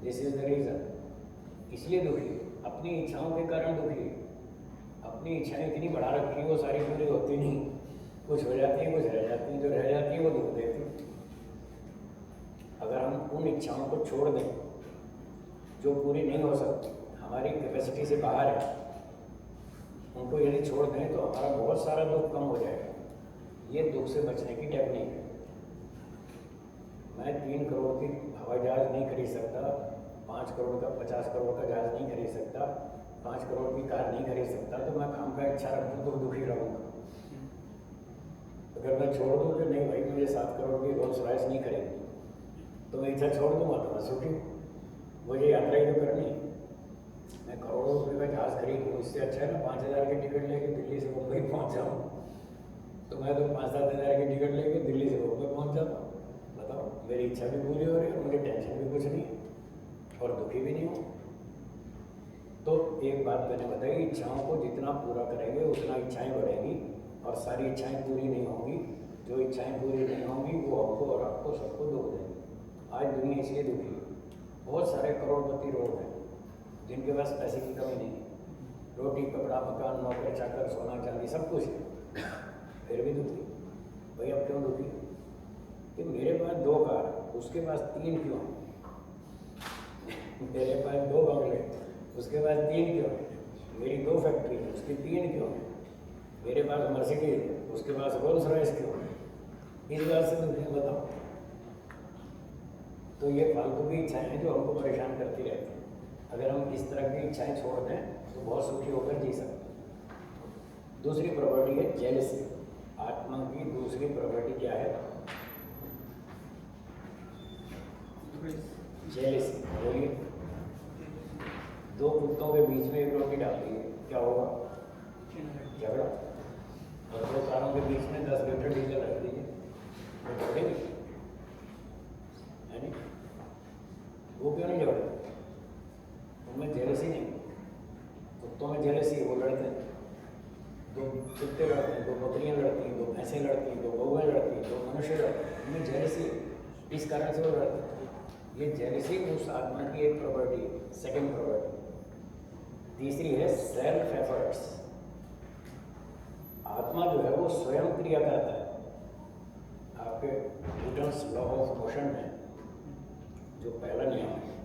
दिस इज द रीजन। इसलिए दुखी है, अपनी इच्छाओं के कारण दुखी है। अपनी इच्छाएं इतनी बढ़ा रखी है, वो सारी पूरी होती नहीं, कुछ हो जाती है, कुछ रह जाती है। जो रह जाती है वो दुख देती है। अगर हम उन इच्छाओं को छोड़ दें जो पूरी नहीं हो सकती, हमारी कैपेसिटी से बाहर है, उनको यदि छोड़ दें तो हमारा बहुत सारा दुख कम हो जाएगा। ये दुख से बचने की टेक्निक है। मैं 3 करोड़ की हवाई जहाज नहीं खरीद सकता, 5 करोड़ का 50 करोड़ का जहाज नहीं खरीद सकता, 5 करोड़ की कार नहीं खरीद सकता, तो मैं काम का इच्छा रखूँ तो दुखी रहूँगा। अगर मैं छोड़ दूँ कि नहीं भाई मुझे 7 करोड़ की रोल्स रॉयस नहीं खरीदनी, तो मैं इच्छा छोड़ दूँगा तो मैं सुखी हूँ। मुझे यात्रा ही तो करनी है। मैं करोड़ों रुपये का जहाज खरीद लूँ, इससे अच्छा है ना 5,000 की टिकट लेके दिल्ली से मुंबई पहुँच जाऊँ। तो मैं तो 5-7 हज़ार की टिकट लेके दिल्ली से मुंबई पहुँच जाता हूँ। बताओ, मेरी इच्छा भी पूरी हो रही है और मुझे टेंशन भी कुछ नहीं है और दुखी भी नहीं हूँ। तो एक बात मैंने बताई, इच्छाओं को जितना पूरा करेंगे उतना इच्छाएं बढ़ेंगी और सारी इच्छाएं पूरी नहीं होंगी। जो इच्छाएं पूरी नहीं होंगी वो हमको और आपको सबको दुख देंगी। आज दुनिया इसलिए दुखी है। बहुत सारे करोड़पति लोग हैं जिनके पास पैसे की कमी नहीं है, रोटी, कपड़ा, मकान, नौकर, चाकर, सोना, चांदी सब कुछ है, फिर भी दुखी। भाई अब क्यों दुखी? कि मेरे पास 2 कार, उसके पास 3 क्यों? मेरे पास 2 बंगले, उसके पास 3 क्यों? मेरी 2 फैक्ट्री, उसकी 3 क्यों? मेरे पास मर्सिडीज, उसके पास रोल्स रॉयस क्यों? इस बात से दुखी, बताओ। तो ये फालतू की इच्छाएं हैं जो हमको परेशान करती रहती हैं। अगर हम इस तरह की इच्छाएं छोड़ दें तो बहुत सुखी होकर जी सकते हैं। दूसरी प्रॉपर्टी है जेलसी। आत्मा की दूसरी प्रॉपर्टी क्या है? जेलसी। बोलिए। 2 कुत्तों के बीच में एक रोटी डाल दी, क्या होगा? झगड़ा। और 2 कारों के बीच में 10 लीटर डीजल रख दीजिए, वो झगड़ेगी, है नहीं? वो क्यों नहीं झगड़ते? उनमें जेलसी नहीं। कुत्तों में जेलसी, वो लड़ते हैं। 2 कुत्ते लड़ते हैं, 2 बकरियाँ लड़ती हैं, 2 भैंसें लड़ती हैं, 2 गौएँ लड़ती हैं, 2 मनुष्य लड़ते हैं। उनमें जेलसी, इस कारण से वो लड़ते हैं। ये जेलसी उस आत्मा की एक प्रॉपर्टी है, सेकंड प्रॉपर्टी। तीसरी है सेल्फ एफर्ट्स। आत्मा जो है वो स्वयं क्रिया करता है। आपके न्यूटन्स लॉ ऑफ मोशन में जो पहला नियम है,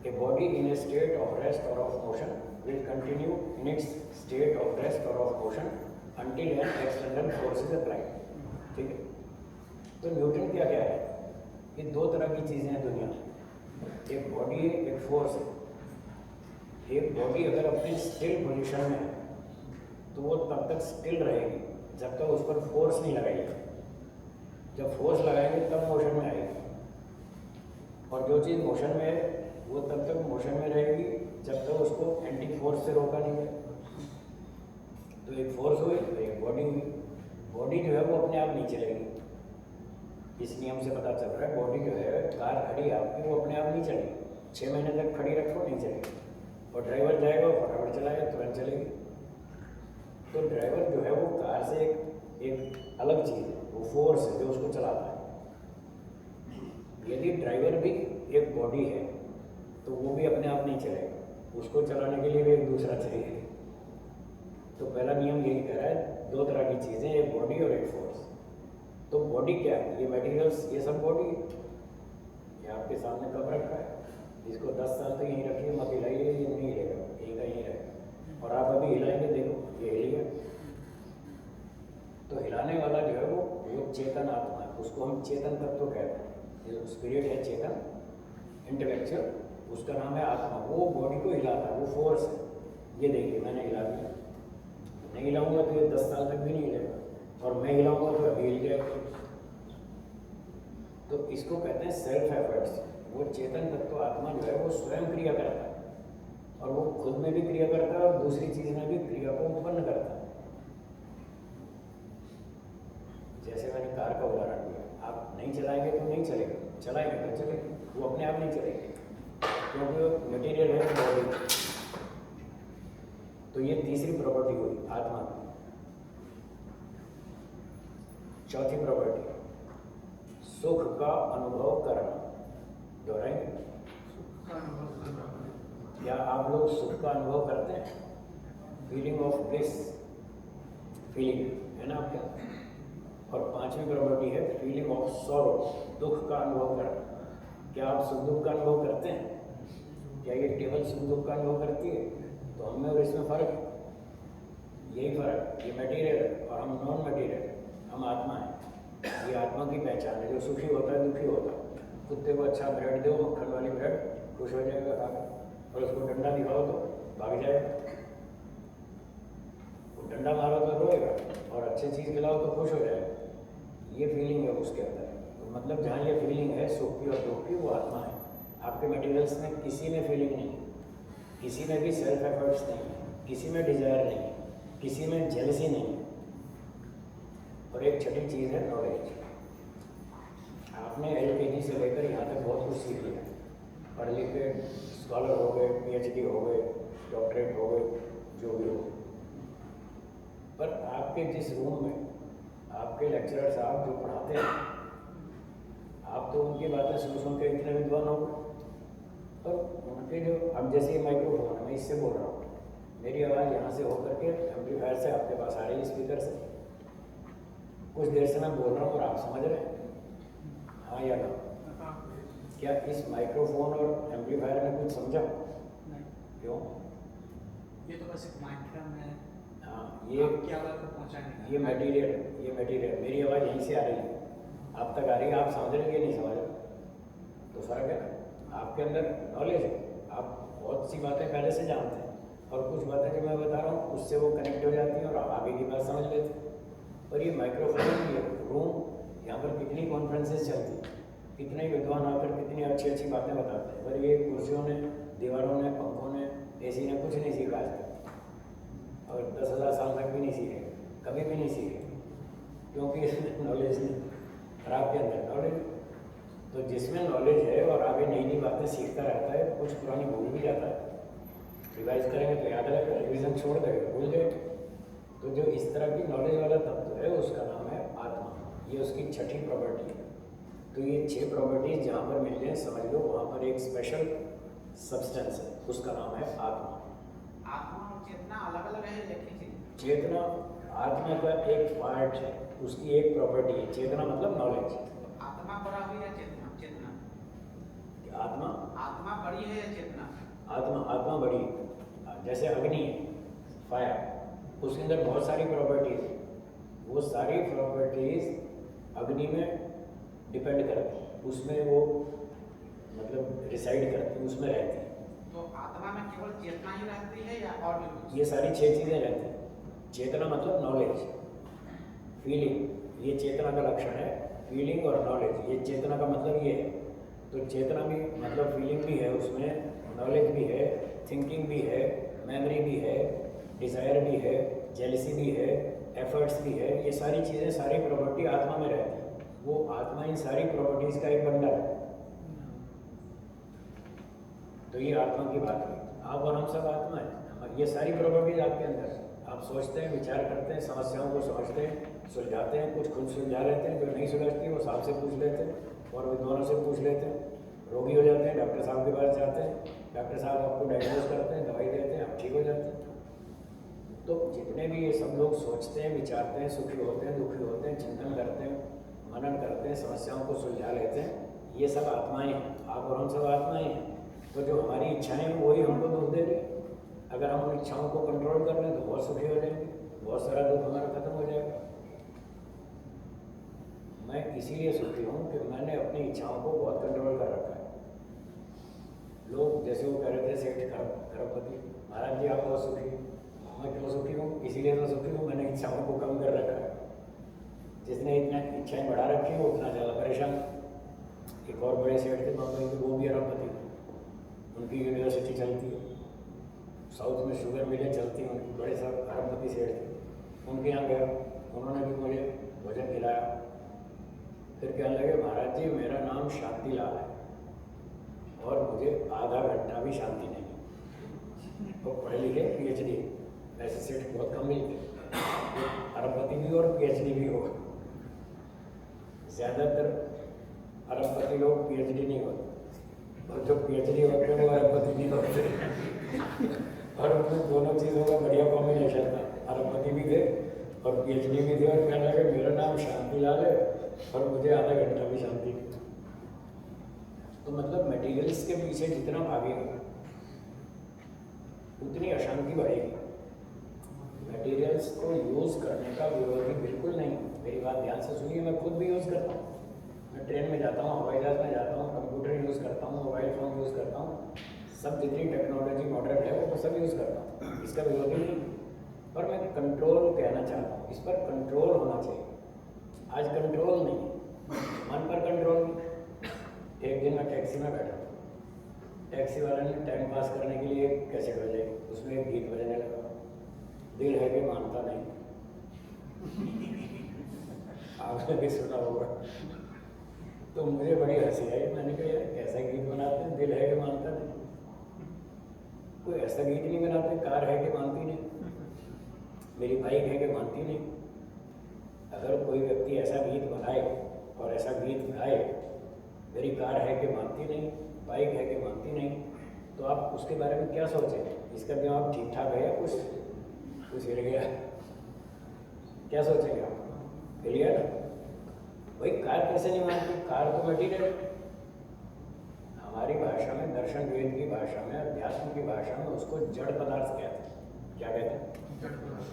a body in a state of rest or of motion will continue in its state of rest or of motion until an external force is applied. ठीक है? तो न्यूटन क्या क्या है? ये 2 तरह की चीज़ें हैं दुनिया में, एक बॉडी है, एक फोर्स है। एक बॉडी अगर अपनी स्टिल पोजीशन में है तो वो तब तक स्टिल रहेगी जब तक उस पर फोर्स नहीं लगाएगी। जब फोर्स लगाएंगे तब मोशन में आएगी, और जो चीज़ मोशन में है वो तब तक मोशन में रहेगी जब तक उसको एंटी फोर्स से रोका नहीं है। तो एक फोर्स हुई तो एक बॉडी हुई। बॉडी जो है वो अपने आप नहीं चलेगी, इस नियम से पता चल रहा है बॉडी जो है, कार खड़ी है आपकी, वो अपने आप नहीं चलेगी। 6 महीने तक खड़ी रखो नहीं चलेगी, और ड्राइवर जाएगा फटाफट चलाएगा तुरंत चलेगी। तो ड्राइवर जो है वो कार से एक अलग चीज़ है, वो फोर्स है जो उसको चलाता है। यदि ड्राइवर भी एक बॉडी है तो वो भी अपने आप नहीं चलेगा, उसको चलाने के लिए भी एक दूसरा चाहिए। तो पहला नियम यही कह रहा है, 2 तरह की चीज़ें, एक बॉडी और एक फोर्स। तो बॉडी क्या है? ये मटेरियल्स, ये सब बॉडी है। ये आपके सामने कब रखा है? इसको 10 साल तक यहीं रखिए, मत हिलाइए, ये नहीं हिलेगा, यहीं का यहीं रहेगा। और आप अभी हिलाएंगे, देखो ये हिल गया। तो हिलाने वाला जो है वो चेतन आत्मा है, उसको हम चेतन तत्व कहते हैं। जो स्पिरिट है चेतन, इंटेलेक्चुअल, उसका नाम है आत्मा। वो बॉडी को हिलाता है, वो फोर्स है। ये देखिए मैंने हिला दिया, नहीं हिलाऊंगा तो ये 10 साल तक भी नहीं हिलेगा, और मैं हिलाऊंगा तो अभी हिल जाएगा। तो इसको कहते हैं सेल्फ एफर्ट्स। वो चेतन तत्व आत्मा जो है वो स्वयं क्रिया करता है, और वो खुद में भी क्रिया करता है और दूसरी चीज में भी क्रिया को उत्पन्न करता है। जैसे मैंने कार का उदाहरण दिया, आप नहीं चलाएंगे तो नहीं चलेगा, चलाएंगे तो चलेगा, वो अपने आप नहीं चलेगी, क्योंकि मटेरियल है बॉडी। तो ये तीसरी प्रॉपर्टी हुई आत्मा की। चौथी प्रॉपर्टी, सुख का अनुभव करना। दोहराएंगे, क्या आप लोग सुख का अनुभव करते हैं? फीलिंग ऑफ ब्लिस, फीलिंग है ना आपके अंदर। और 5वीं प्रॉपर्टी है फीलिंग ऑफ सॉरो, दुख का अनुभव करना। क्या आप सुख दुख का अनुभव करते हैं? क्या ये टेबल सुख दुख का अनुभव करती है? तो हमें और इसमें फ़र्क है, यही फ़र्क। ये मटेरियल है और हम नॉन मटेरियल, हम आत्मा है। ये आत्मा की पहचान है, जो सुखी होता है दुखी होता है। कुत्ते को अच्छा ब्रेड दो, मक्खन वाली ब्रेड, खुश हो जाएगा खाकर, और उसको डंडा दिखाओ तो भाग जाएगा। वो डंडा मारो तो रोएगा, और अच्छी चीज़ खिलाओ तो खुश हो जाएगा। ये फीलिंग है उसके अंदर। तो मतलब जहाँ ये फीलिंग है सुख की और दुख की, वो आत्मा है। आपके मटेरियल्स में किसी में फीलिंग नहीं है, किसी में भी सेल्फ एफर्ट्स नहीं है, किसी में डिजायर नहीं है, किसी में जेलसी नहीं है। और एक छठी चीज़ है नॉलेज। आपने LKG से लेकर यहाँ तक बहुत कुछ सीख लिया, पढ़ लिख के स्कॉलर हो गए, PhD हो गए, डॉक्टरेट हो गए, जो भी हो। पर आपके जिस रूम में आपके लेक्चरर साहब जो पढ़ाते हैं, आप तो उनकी बातें सुन के इतने विद्वान हो गए, पर उनके जो, अब जैसे ये माइक्रोफोन है, मैं इससे बोल रहा हूँ, मेरी आवाज़ यहाँ से होकर के एम्पलीफायर से आपके पास आ रही है, स्पीकर से। कुछ देर से मैं बोल रहा हूँ और आप समझ रहे हैं, हाँ या ना? क्या इस माइक्रोफोन और एम्पलीफायर में कुछ समझा? क्यों? ये तो बस एक माइक्रोफोन है। हाँ, ये क्या बात को पहुँचाने, ये मटेरियल, मेरी आवाज़ यहीं से आ रही है, आप तक आ रही है, आप समझ रहे हैं, नहीं समझ रहे, तो फ़र्क है ना। आपके अंदर नॉलेज है, आप बहुत सी बातें पहले से जानते हैं, और कुछ बातें जो मैं बता रहा हूँ उससे वो कनेक्ट हो जाती हैं और आप आगे की बात समझ लेते हैं। और ये माइक्रोफोन, ये रूम, यहाँ पर कितनी कॉन्फ्रेंसेस चलती हैं, कितने विद्वान आकर कितनी अच्छी अच्छी बातें बताते हैं, पर ये कुर्सियों ने, दीवारों ने, पंखों ने, AC ने कुछ नहीं सीखा आज तक, और 10,000 साल तक भी नहीं सीखे, कभी भी नहीं सीखे, क्योंकि नॉलेज नहीं। और आपके अंदर नॉलेज, तो जिसमें नॉलेज है और आगे नई नई बातें सीखता रहता है, कुछ पुरानी भूल भी जाता है, रिवाइज करेंगे तो याद रहेगा, रिविजन छोड़ देगा भूल जाएगा। तो जो इस तरह की नॉलेज वाला तत्व है उसका नाम है आत्मा। ये उसकी छठी प्रॉपर्टी है। तो ये 6 प्रॉपर्टीज जहाँ पर मिल जाए समझ लो वहाँ पर एक स्पेशल सब्सटेंस है, उसका नाम है आत्मा। आत्मा और चेतना अलग अलग है, एक ही चीज। चेतना आत्मा का एक पार्ट है, उसकी एक प्रॉपर्टी है। चेतना मतलब नॉलेज। आत्मा बड़ा हुई या चेतना? चेतना। आत्मा बड़ी है या चेतना? आत्मा बड़ी है। जैसे अग्नि है, फायर, उसके अंदर बहुत सारी प्रॉपर्टीज है, वो सारी प्रॉपर्टीज अग्नि में डिपेंड करती है, उसमें वो मतलब रिसाइड करती है, उसमें रहती है। तो आत्मा में केवल चेतना ही रहती है या और भी कुछ? ये सारी 6 चीज़ें रहती हैं। चेतना मतलब नॉलेज, फीलिंग, ये चेतना का लक्षण है। फीलिंग और नॉलेज, ये चेतना का मतलब ये है। तो चेतना भी मतलब फीलिंग भी है, उसमें नॉलेज भी है, थिंकिंग भी है, मेमोरी भी है, डिज़ायर भी है, जेलसी भी है, एफर्ट्स भी है। ये सारी चीज़ें, सारी प्रॉपर्टी आत्मा में रहती है। वो आत्मा इन सारी प्रॉपर्टीज का एक बंडल है। तो ये आत्मा की बात हुई। आप और हम सब आत्मा है, ये सारी प्रॉपर्टीज आपके अंदर है। आप सोचते हैं, विचार करते हैं, समस्याओं को समझते हैं, सुलझाते हैं, कुछ खुद सुलझा लेते हैं, जो नहीं सुलझती वो साहब से पूछ लेते हैं और विद्वानों से पूछ लेते हैं। रोगी हो जाते हैं, डॉक्टर साहब के पास जाते हैं, डॉक्टर साहब आपको डायग्नोज करते हैं, दवाई देते हैं, आप ठीक हो जाते हैं। तो जितने भी ये सब लोग सोचते हैं, विचारते हैं, सुखी होते हैं, दुखी होते हैं, चिंतन करते हैं, मनन करते हैं, समस्याओं को सुलझा लेते हैं, ये सब आत्माएं हैं। आप और हम सब आत्माएं हैं। तो जो हमारी इच्छाएं हैं वही हमको दुख दे रही है। अगर हम उन इच्छाओं को कंट्रोल कर लें तो बहुत सुखी हो जाएंगे, बहुत सारा दुख हमारा खत्म हो जाएगा। मैं इसीलिए सुखी हूँ कि मैंने अपनी इच्छाओं को बहुत कंट्रोल कर रखा है। लोग जैसे वो कह रहे थे सेठ खरबपति, महाराज जी आप बहुत सुखी हैं। मैं क्यों सुखी हूँ? इसीलिए तो सुखी हूँ, मैंने इच्छाओं को कम कर रखा है। जिसने इतना इच्छाएं बढ़ा रखी है वो उतना ज़्यादा परेशान। एक और बड़े सेठ थे बम्बई के, वो भी अरबपति, उनकी यूनिवर्सिटी चलती है, साउथ में शुगर मिलें चलती हैं, उनके बड़े साहब अरबपति सेठ थे। उनके यहाँ गया, उन्होंने भी मुझे भोजन खिलाया। फिर कहने लगे महाराज जी मेरा नाम शांति लाल है और मुझे आधा घंटा भी शांति नहीं। तो पढ़े लिखे PhD, ऐसे सेठ बहुत कम मिलते, अरबपति भी और PhD भी हो। ज़्यादातर अरबपति लोग PhD नहीं होते और जो PhD होते हैं वो अरबपति नहीं होते। और उनमें दोनों चीज़ों का बढ़िया कॉम्बिनेशन था, अरबपति भी थे और PhD भी थे। और कहने लगे मेरा नाम शांति लाल है और मुझे आधा घंटा भी शांति नहीं। तो मतलब मटेरियल्स के पीछे जितना भागेगा उतनी अशांति बढ़ेगी। मटेरियल्स को यूज़ करने का विरोधी बिल्कुल नहीं। मेरी बात ध्यान से सुनिए, मैं खुद भी यूज़ करता हूँ। मैं ट्रेन में जाता हूँ, हवाई जहाज़ में जाता हूँ, कंप्यूटर यूज़ करता हूँ, मोबाइल फ़ोन यूज़ करता हूँ, सब जितनी टेक्नोलॉजी मॉडर्न है वो सब यूज़ करता हूँ, इसका विरोधी नहीं। पर मैं कंट्रोल कहना चाहता हूँ, इस पर कंट्रोल होना चाहिए। आज कंट्रोल नहीं, मन पर कंट्रोल नहीं। एक दिन मैं टैक्सी में बैठा, टैक्सी वाले ने टाइम पास करने के लिए कैसेट बजाई, उसमें एक गीत बजने लगा, दिल है कि मानता नहीं। आपने भी सुना होगा। तो मुझे बड़ी हंसी आई। मैंने कहा यार कैसा गीत बनाते हैं, दिल है कि मानता नहीं। कोई ऐसा गीत नहीं बनाते, कार है कि मानती नहीं, मेरी बाइक है कि मानती नहीं। अगर कोई व्यक्ति ऐसा गीत बनाए और ऐसा गीत गाए, मेरी कार है कि मानती नहीं, बाइक है कि मानती नहीं, तो आप उसके बारे में क्या सोचें? इसका दिमाग ठीक ठाक है या कुछ हिल गया? क्या सोचेंगे आप? क्लियर? भाई कार कैसे नहीं मानती? कार तो मटीरियल। हमारी भाषा में, दर्शन वेद की भाषा में, अध्यात्म की भाषा में उसको जड़ पदार्थ कहते हैं। क्या कहते हैं?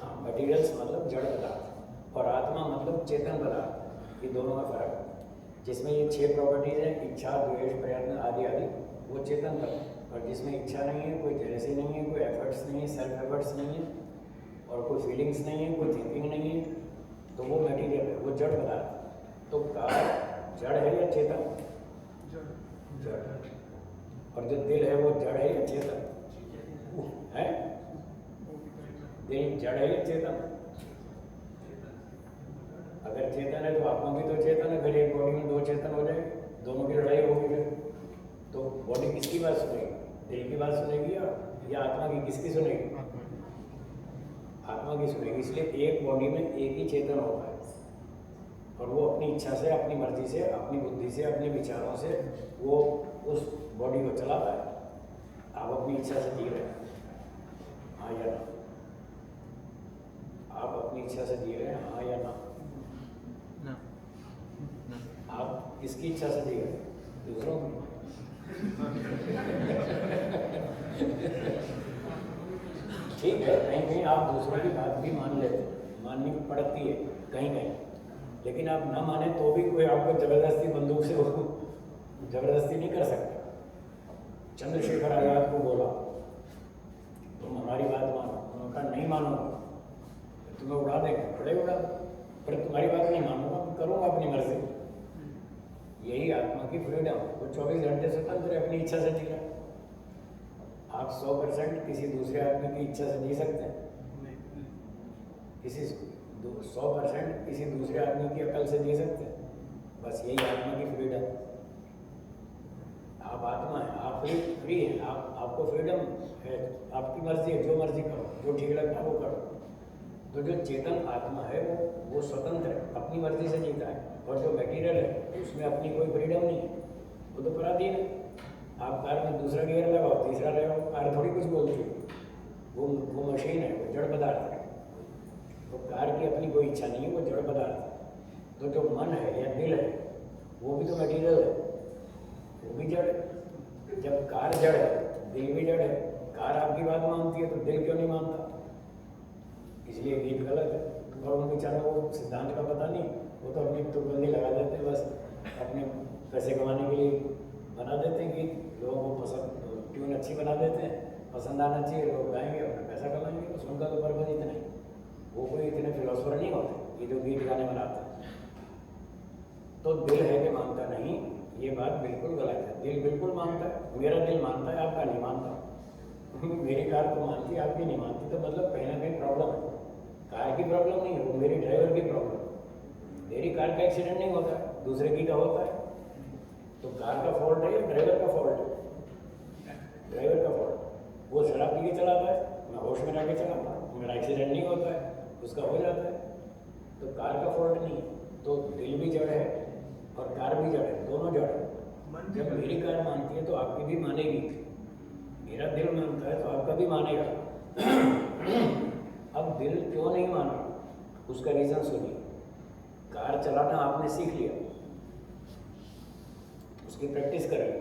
हाँ, मटीरियल्स मतलब जड़ पदार्थ और आत्मा मतलब चेतन पदार्थ। ये दोनों में फर्क है। जिसमें ये 6 प्रॉपर्टीज हैं, इच्छा, द्वेष, प्रयत्न आदि आदि, वो चेतन तत्व। और जिसमें इच्छा नहीं है, कोई जेलसी नहीं है, कोई एफर्ट्स नहीं है, सेल्फ एफर्ट्स नहीं है और कोई फीलिंग्स नहीं है, कोई थिंकिंग नहीं है, तो वो मटीरियल है, वो जड़ पदार्थ। तो कार जड़ है या चेतन? जड़। और जो दिल है वो जड़ है या चेतन है? दिल जड़ है या चेतन? अगर चेतन है तो आत्मा भी तो चेतन है। फिर एक बॉडी में 2 चेतन हो जाए, दोनों की लड़ाई होगी फिर। तो बॉडी किसकी बात सुनेगी? दिल की बात सुनेगी या आत्मा की? किसकी सुनेगी? आत्मा की सुनेगी। इसलिए एक बॉडी में एक ही चेतन होता है और वो अपनी इच्छा से, अपनी मर्जी से, अपनी बुद्धि से, अपने विचारों से वो उस बॉडी को चलाता है। आप अपनी इच्छा से जी रहे हैं, हाँ या ना? आप अपनी इच्छा से जी रहे हैं, हाँ या ना? आप किसकी इच्छा से जी रहे हैं? दूसरों की। ठीक है, कहीं कहीं आप दूसरों की बात भी मान लेते हैं, माननी पड़ती है कहीं कहीं, लेकिन आप ना माने तो भी कोई आपको जबरदस्ती बंदूक से जबरदस्ती नहीं कर सकता। चंद्रशेखर आजाद को बोला तुम हमारी बात मानो, उन्होंने कहा नहीं मानूंगा, तुम्हें उड़ा देंगे, बड़े उड़ा, पर तुम्हारी बात नहीं मानूंगा, करूँगा अपनी मर्जी। यही आत्मा की फ्रीडम। वो 24 घंटे स्वतंत्र है, अपनी इच्छा से जी रहा है। आप 100% किसी दूसरे आदमी की इच्छा से जी सकते हैं? किसी 100% किसी दूसरे आदमी की अकल से जी सकते हैं? बस यही आत्मा की फ्रीडम। आप आत्मा हैं, आप फ्री हैं, आपको फ्रीडम है, आपकी मर्जी है, जो मर्जी करो, जो ठीक लगता है वो करो। तो जो चेतन आत्मा है वो स्वतंत्र है, अपनी मर्जी से जीता है। और जो मटेरियल है उसमें अपनी कोई फ्रीडम नहीं है, वो तो पराधीन है। आप कार में दूसरा गियर लगाओ, तीसरा लगाओ, कार थोड़ी कुछ बोलती है। वो मशीन है, वो जड़ पदार्थ है। तो कार की अपनी कोई इच्छा नहीं है, वो जड़ पदार्थ है। तो जो मन है या दिल है वो भी तो मटेरियल है, वो भी जड़ है। जब कार जड़ है, दिल भी जड़ है। कार आपकी बात मानती है तो दिल क्यों नहीं मानता? इसलिए गीत गलत है। और उन बेचारों को सिद्धांत का पता नहीं, वो तो अपनी तुकबंदी लगा देते हैं, बस अपने पैसे कमाने के लिए बना देते हैं गीत। लोगों को पसंद, ट्यून अच्छी बना देते हैं, पसंद आना चाहिए, लोग गाएंगे, अपना पैसा कमाएंगे। बस उनका तो पर्पज इतना ही। वो कोई इतने फिलोसफर नहीं होते ये जो गीत गाने बनाते हैं। तो दिल है कि मानता नहीं, ये बात बिल्कुल गलत है। दिल बिल्कुल मानता है, मेरा दिल मानता है, आपका नहीं मानता। मेरी कार तो मानती है, आपकी नहीं मानती, तो मतलब कहीं ना कहीं प्रॉब्लम है। कार की प्रॉब्लम नहीं है, वो मेरी ड्राइवर की प्रॉब्लम है। मेरी कार का एक्सीडेंट नहीं होता है, दूसरे की का होता है। तो कार का फॉल्ट है या ड्राइवर का फॉल्ट है? ड्राइवर का फॉल्ट। वो शराब पी के चलाता है, मैं होश में रह के चलाता हूँ, मेरा एक्सीडेंट नहीं होता है, उसका हो जाता है। तो कार का फॉल्ट नहीं है। तो दिल भी जड़ है और कार भी जड़ है, दोनों जड़ है। जब मेरी कार मानती है तो आपकी भी मानेगी, मेरा दिल मानता है तो आपका भी मानेगा। अब दिल क्यों नहीं मान रहा, उसका रीज़न सुनिए। कार चलाना आपने सीख लिया, उसकी प्रैक्टिस कर ली,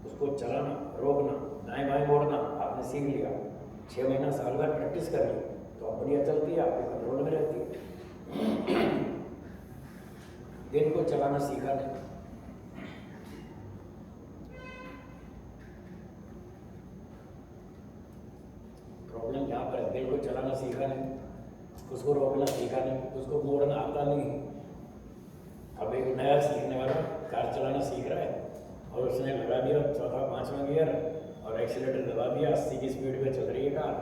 उसको चलाना, रोकना, दाएं बाएं मोड़ना आपने सीख लिया। 6 महीना साल भर प्रैक्टिस कर ली तो अब बढ़िया चलती है, आपके कंट्रोल में रहती है। दिल को चलाना सीखा नहीं। प्रॉब्लम यहाँ पर है, दिल को चलाना सीखा नहीं, उसको रोकना सीखा नहीं, उसको मोड़ना आता नहीं। अब एक नया सीखने वाला कार चलाना सीख रहा है और उसने लगा दिया 4था 5वां गियर और एक्सीलेटर दबा दिया, 80 की स्पीड पे चल रही है कार।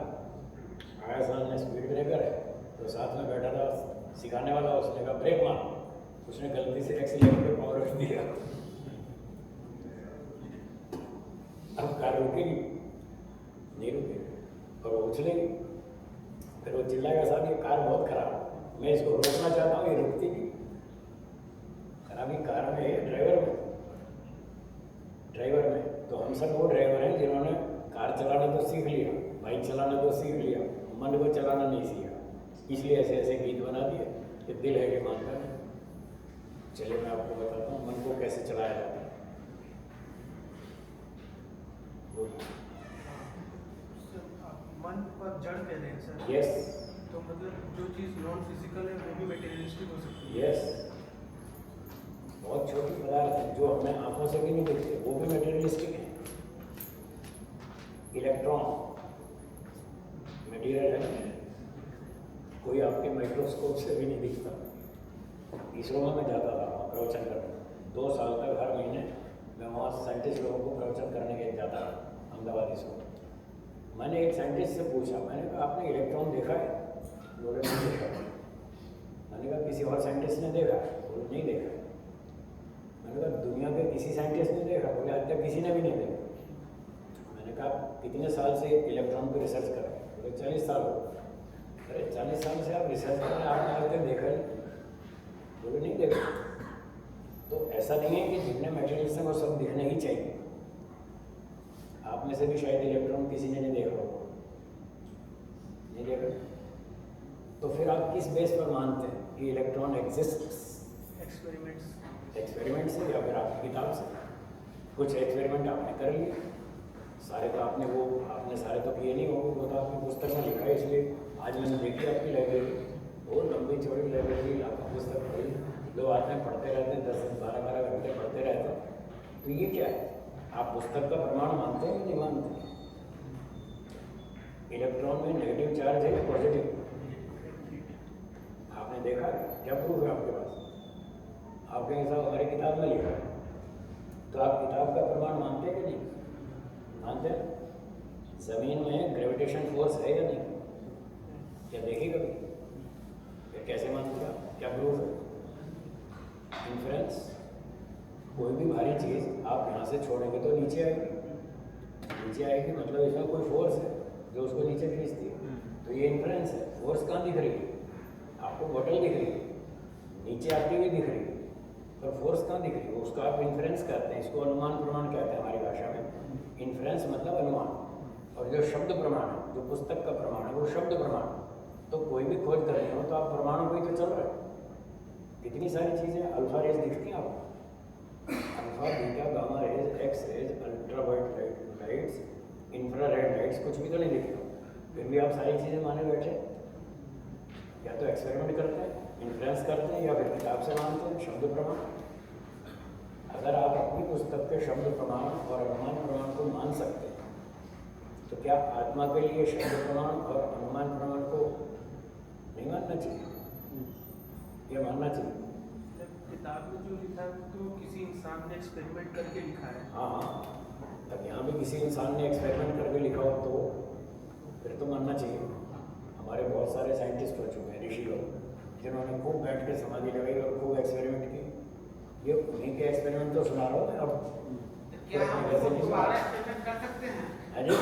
आया सामने स्पीड ब्रेकर है तो साथ में बैठा था सिखाने वाला, उसने कहा ब्रेक मार, उसने गलती से एक्सीलेटर पे पावर रख दिया। अब कार रुकेगी नहीं, रुकेगी और वो उछलेगी। फिर वो चिल्लाएगा साहब ये कार बहुत खराब है, मैं इसको रोकना चाहता हूँ, ये रुकती नहीं। खराबी कार में है, ड्राइवर में। तो हम सब वो ड्राइवर हैं जिन्होंने कार चलाना तो सीख लिया, बाइक चलाना तो सीख लिया, मन को चलाना नहीं सीखा। इसलिए ऐसे ऐसे गीत बना दिए कि दिल है कि मानता है। चलिए मैं आपको बताता हूँ मन को कैसे चलाया जाता है। मन पर जड़ कह रहे हैं सर? यस। तो मतलब जो चीज़ नॉन फिजिकल है वो भी मटेरियलिस्टिक हो सकती है? यस। बहुत छोटी पदार्थ है जो हमें आंखों से भी नहीं दिखते, वो भी मटेरियलिस्टिक है। इलेक्ट्रॉन मटेरियल है, कोई आपके माइक्रोस्कोप से भी नहीं दिखता। इसरो में मैं जाता था प्रवचन करने, 2 साल तक हर महीने मैं वहाँ साइंटिस्ट लोगों को प्रवचन करने के जाता था अहमदाबाद इसरो। मैंने एक साइंटिस्ट से पूछा, मैंने कहा आपने इलेक्ट्रॉन देखा है? बोले नहीं देखा। मैंने कहा किसी और साइंटिस्ट ने देखा? बोले नहीं देखा। मैंने कहा दुनिया के किसी साइंटिस्ट ने देखा? बोले आज तक किसी ने भी नहीं देखा। मैंने कहा कितने साल से इलेक्ट्रॉन पर रिसर्च कर रहे हैं? बोले 40 साल हो। अरे 40 साल से आप रिसर्च कर रहे हैं, आपने आज तक देखा ही? बोले नहीं देखा। तो ऐसा नहीं है कि जितने मटेरियल्स हैं वो सब दिखने ही चाहिए। आप में से भी शायद इलेक्ट्रॉन किसी ने नहीं देखा होगा, नहीं देखा। तो फिर आप किस बेस पर मानते हैं कि इलेक्ट्रॉन एग्जिस्ट्स? एक्सपेरिमेंट से या फिर आपकी किताब से? कुछ एक्सपेरिमेंट आपने कर लिए, सारे तो आपने सारे तो किए नहीं होंगे, वो तो आपने पुस्तक में लिखा है। इसलिए आज मैंने देखी आपकी लाइब्रेरी, बहुत लंबी चौड़ी लाइब्रेरी, आपकी पुस्तक पढ़ी, लोग आते हैं पढ़ते रहते हैं, 10-12 घंटे पढ़ते रहते हैं। तो ये क्या है? आप पुस्तक का प्रमाण मानते हैं कि नहीं मानते? इलेक्ट्रॉन में नेगेटिव चार्ज है या पॉजिटिव? आपने देखा है? क्या प्रूफ है आपके पास? आपके हिसाब हमारी किताब में लिखा है, तो आप किताब का प्रमाण मानते हैं कि नहीं मानते? जमीन में ग्रेविटेशन फोर्स है या नहीं? क्या देखी कभी? फिर कैसे मानते हैं? क्या प्रूफ है? इन्फ्लुएंस, कोई भी भारी चीज़ आप यहाँ से छोड़ेंगे तो नीचे आएगी, नीचे आएगी मतलब इसमें कोई फोर्स है जो उसको नीचे खींचती है, तो ये इन्फ्लुएंस है। फोर्स कहाँ दिख रही है? आपको बॉटल दिख रही है, नीचे आती हुई दिख रही है, पर फोर्स कहाँ दिख रही है? उसको आप इन्फ्लुएंस कहते हैं, इसको अनुमान प्रमाण कहते हैं हमारी भाषा में। इन्फ्लुएंस मतलब अनुमान, और जो शब्द प्रमाण है, जो पुस्तक का प्रमाण है वो शब्द प्रमाण। तो कोई भी खोज कर रहे हो तो आप प्रमाणों को ही तो चल रहे हो। कितनी सारी चीज़ें अल्फा रेज दिखती हैं आपको, alpha beta gamma rays X raise ultraviolet lights infrared lights, कुछ भी तो नहीं दिख रहा, फिर भी आप सारी चीज़ें माने बैठे। या तो एक्सपेरिमेंट करते हैं, इन्फ्लुएंस करते हैं, या फिर किताब से मानते हैं शब्द प्रमाण। अगर आप अपनी पुस्तक के शब्द प्रमाण और अनुमान प्रमाण को मान सकते हैं तो क्या आत्मा के लिए शब्द प्रमाण और अनुमान प्रमाण को नहीं मानना चाहिए या मानना चाहिए? किताब में जो लिखा है तो किसी इंसान ने एक्सपेरिमेंट करके लिखा है। हाँ, अब यहाँ भी किसी इंसान ने एक्सपेरिमेंट करके लिखा हो तो फिर तो मानना चाहिए। हमारे बहुत सारे साइंटिस्ट हो चुके हैं, ऋषि लोग, जिन्होंने खूब बैठ के समाधि लगाई और खूब एक्सपेरिमेंट किए। ये उन्हीं के एक्सपेरिमेंट तो सुना रहा हूँ मैं। अब क्या हम उसको दोबारा एक्सपेरिमेंट कर सकते हैं? अरे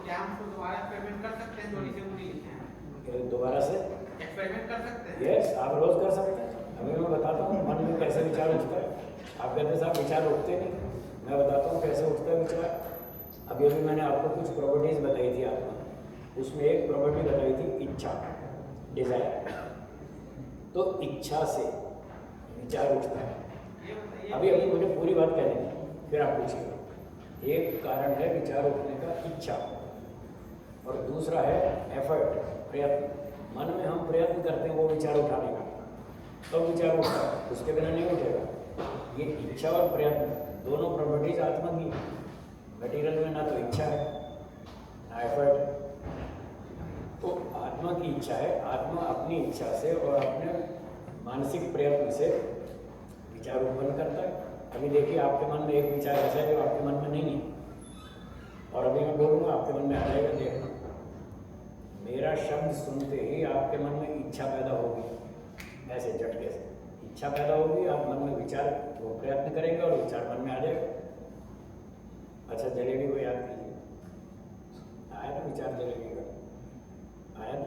क्या हम उसको दोबारा एक्सपेरिमेंट कर सकते हैं जो ऋषि मुनि लिखे हैं? दोबारा से एक्सपेरिमेंट कर सकते हैं? यस, आप रोज कर सकते हैं। अभी मैं बताता हूँ मन में कैसे विचार उठता है। आप कहते हैं साहब विचार उठते नहीं, मैं बताता हूँ कैसे उठता है विचार। अभी अभी मैंने आपको कुछ प्रॉपर्टीज बताई थी आत्मा, उसमें एक प्रॉपर्टी बताई थी इच्छा, डिजायर। तो इच्छा से विचार उठता है। अभी अभी मुझे पूरी बात कहनी है, फिर आप पूछिएगा। एक कारण है विचार उठने का इच्छा, और दूसरा है एफर्ट, प्रयत्न। मन में हम प्रयत्न करते हैं वो विचार उठाने का, तब विचार उठता है, उसके बिना नहीं उठेगा। ये इच्छा और प्रयत्न दोनों प्रॉपर्टीज आत्मा की। मटेरियल में ना तो इच्छा है ना एफर्ट। तो आत्मा की इच्छा है, आत्मा अपनी इच्छा से और अपने मानसिक प्रयत्न से विचार उत्पन्न करता है। अभी देखिए आपके मन में एक विचार ऐसा है जो आपके मन में नहीं है, और अभी मैं बोलूँगा आपके मन में आ जाएगा। देखना, मेरा शब्द सुनते ही आपके मन में इच्छा पैदा होगी, ऐसे झटके से इच्छा पैदा होगी, आप मन में विचार वो प्रयत्न करेंगे और विचार मन में आ जाएगा। अच्छा, जलेबी को याद कीजिए, आया ना विचार जलेबी का? आया ना?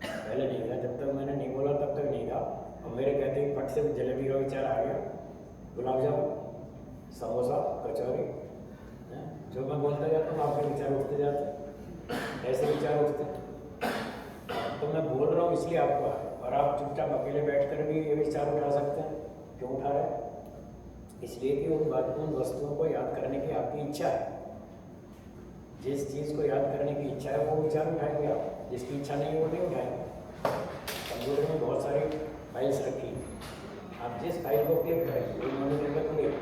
पहले नहीं था, जब तक मैंने नहीं बोला तब तक नहीं था, और मेरे कहते ही फट से जलेबी का विचार आ गया। गुलाब जामुन, समोसा, कचौरी, जो मैं बोलता जाता हूँ आपके विचार उठते जाते हैं, ऐसे विचार उठते हैं। तो मैं बोल रहा हूँ इसलिए आपको आए, और आप चुपचाप अकेले बैठकर भी ये विचार उठा सकते हैं। क्यों उठा रहे हैं? इसलिए कि उन वस्तुओं को याद करने की आपकी इच्छा है। जिस चीज़ को याद करने की इच्छा है वो विचार उठाएंगे आप, जिसकी इच्छा नहीं है वो नहीं उठाएंगे। कंप्यूटर में बहुत सारी फाइल्स रखी, आप जिस फाइल को क्लिक करेंगे वो मॉनिटर पर खुलेगी,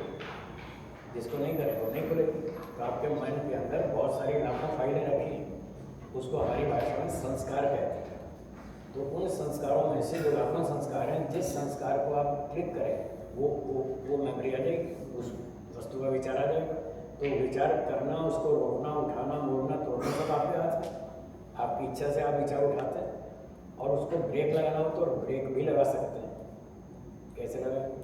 जिसको नहीं करें वो नहीं खुलेगी। तो आपके मन के अंदर बहुत सारी लाखों फाइलें रखी, उसको हमारी भाषा में संस्कार कहते हैं। तो उन संस्कारों में से जो लाखों संस्कार हैं, जिस संस्कार को आप क्लिक करें वो मेमोरी आ जाएगी, उस वस्तु का विचार आ जाएगा। तो विचार करना, उसको रोकना, उठाना, मोड़ना, तोड़ना सब आपके हाथ में। आपकी इच्छा से आप विचार उठाते हैं, और उसको ब्रेक लगाना हो तो ब्रेक भी लगा सकते हैं। कैसे लगाएंगे?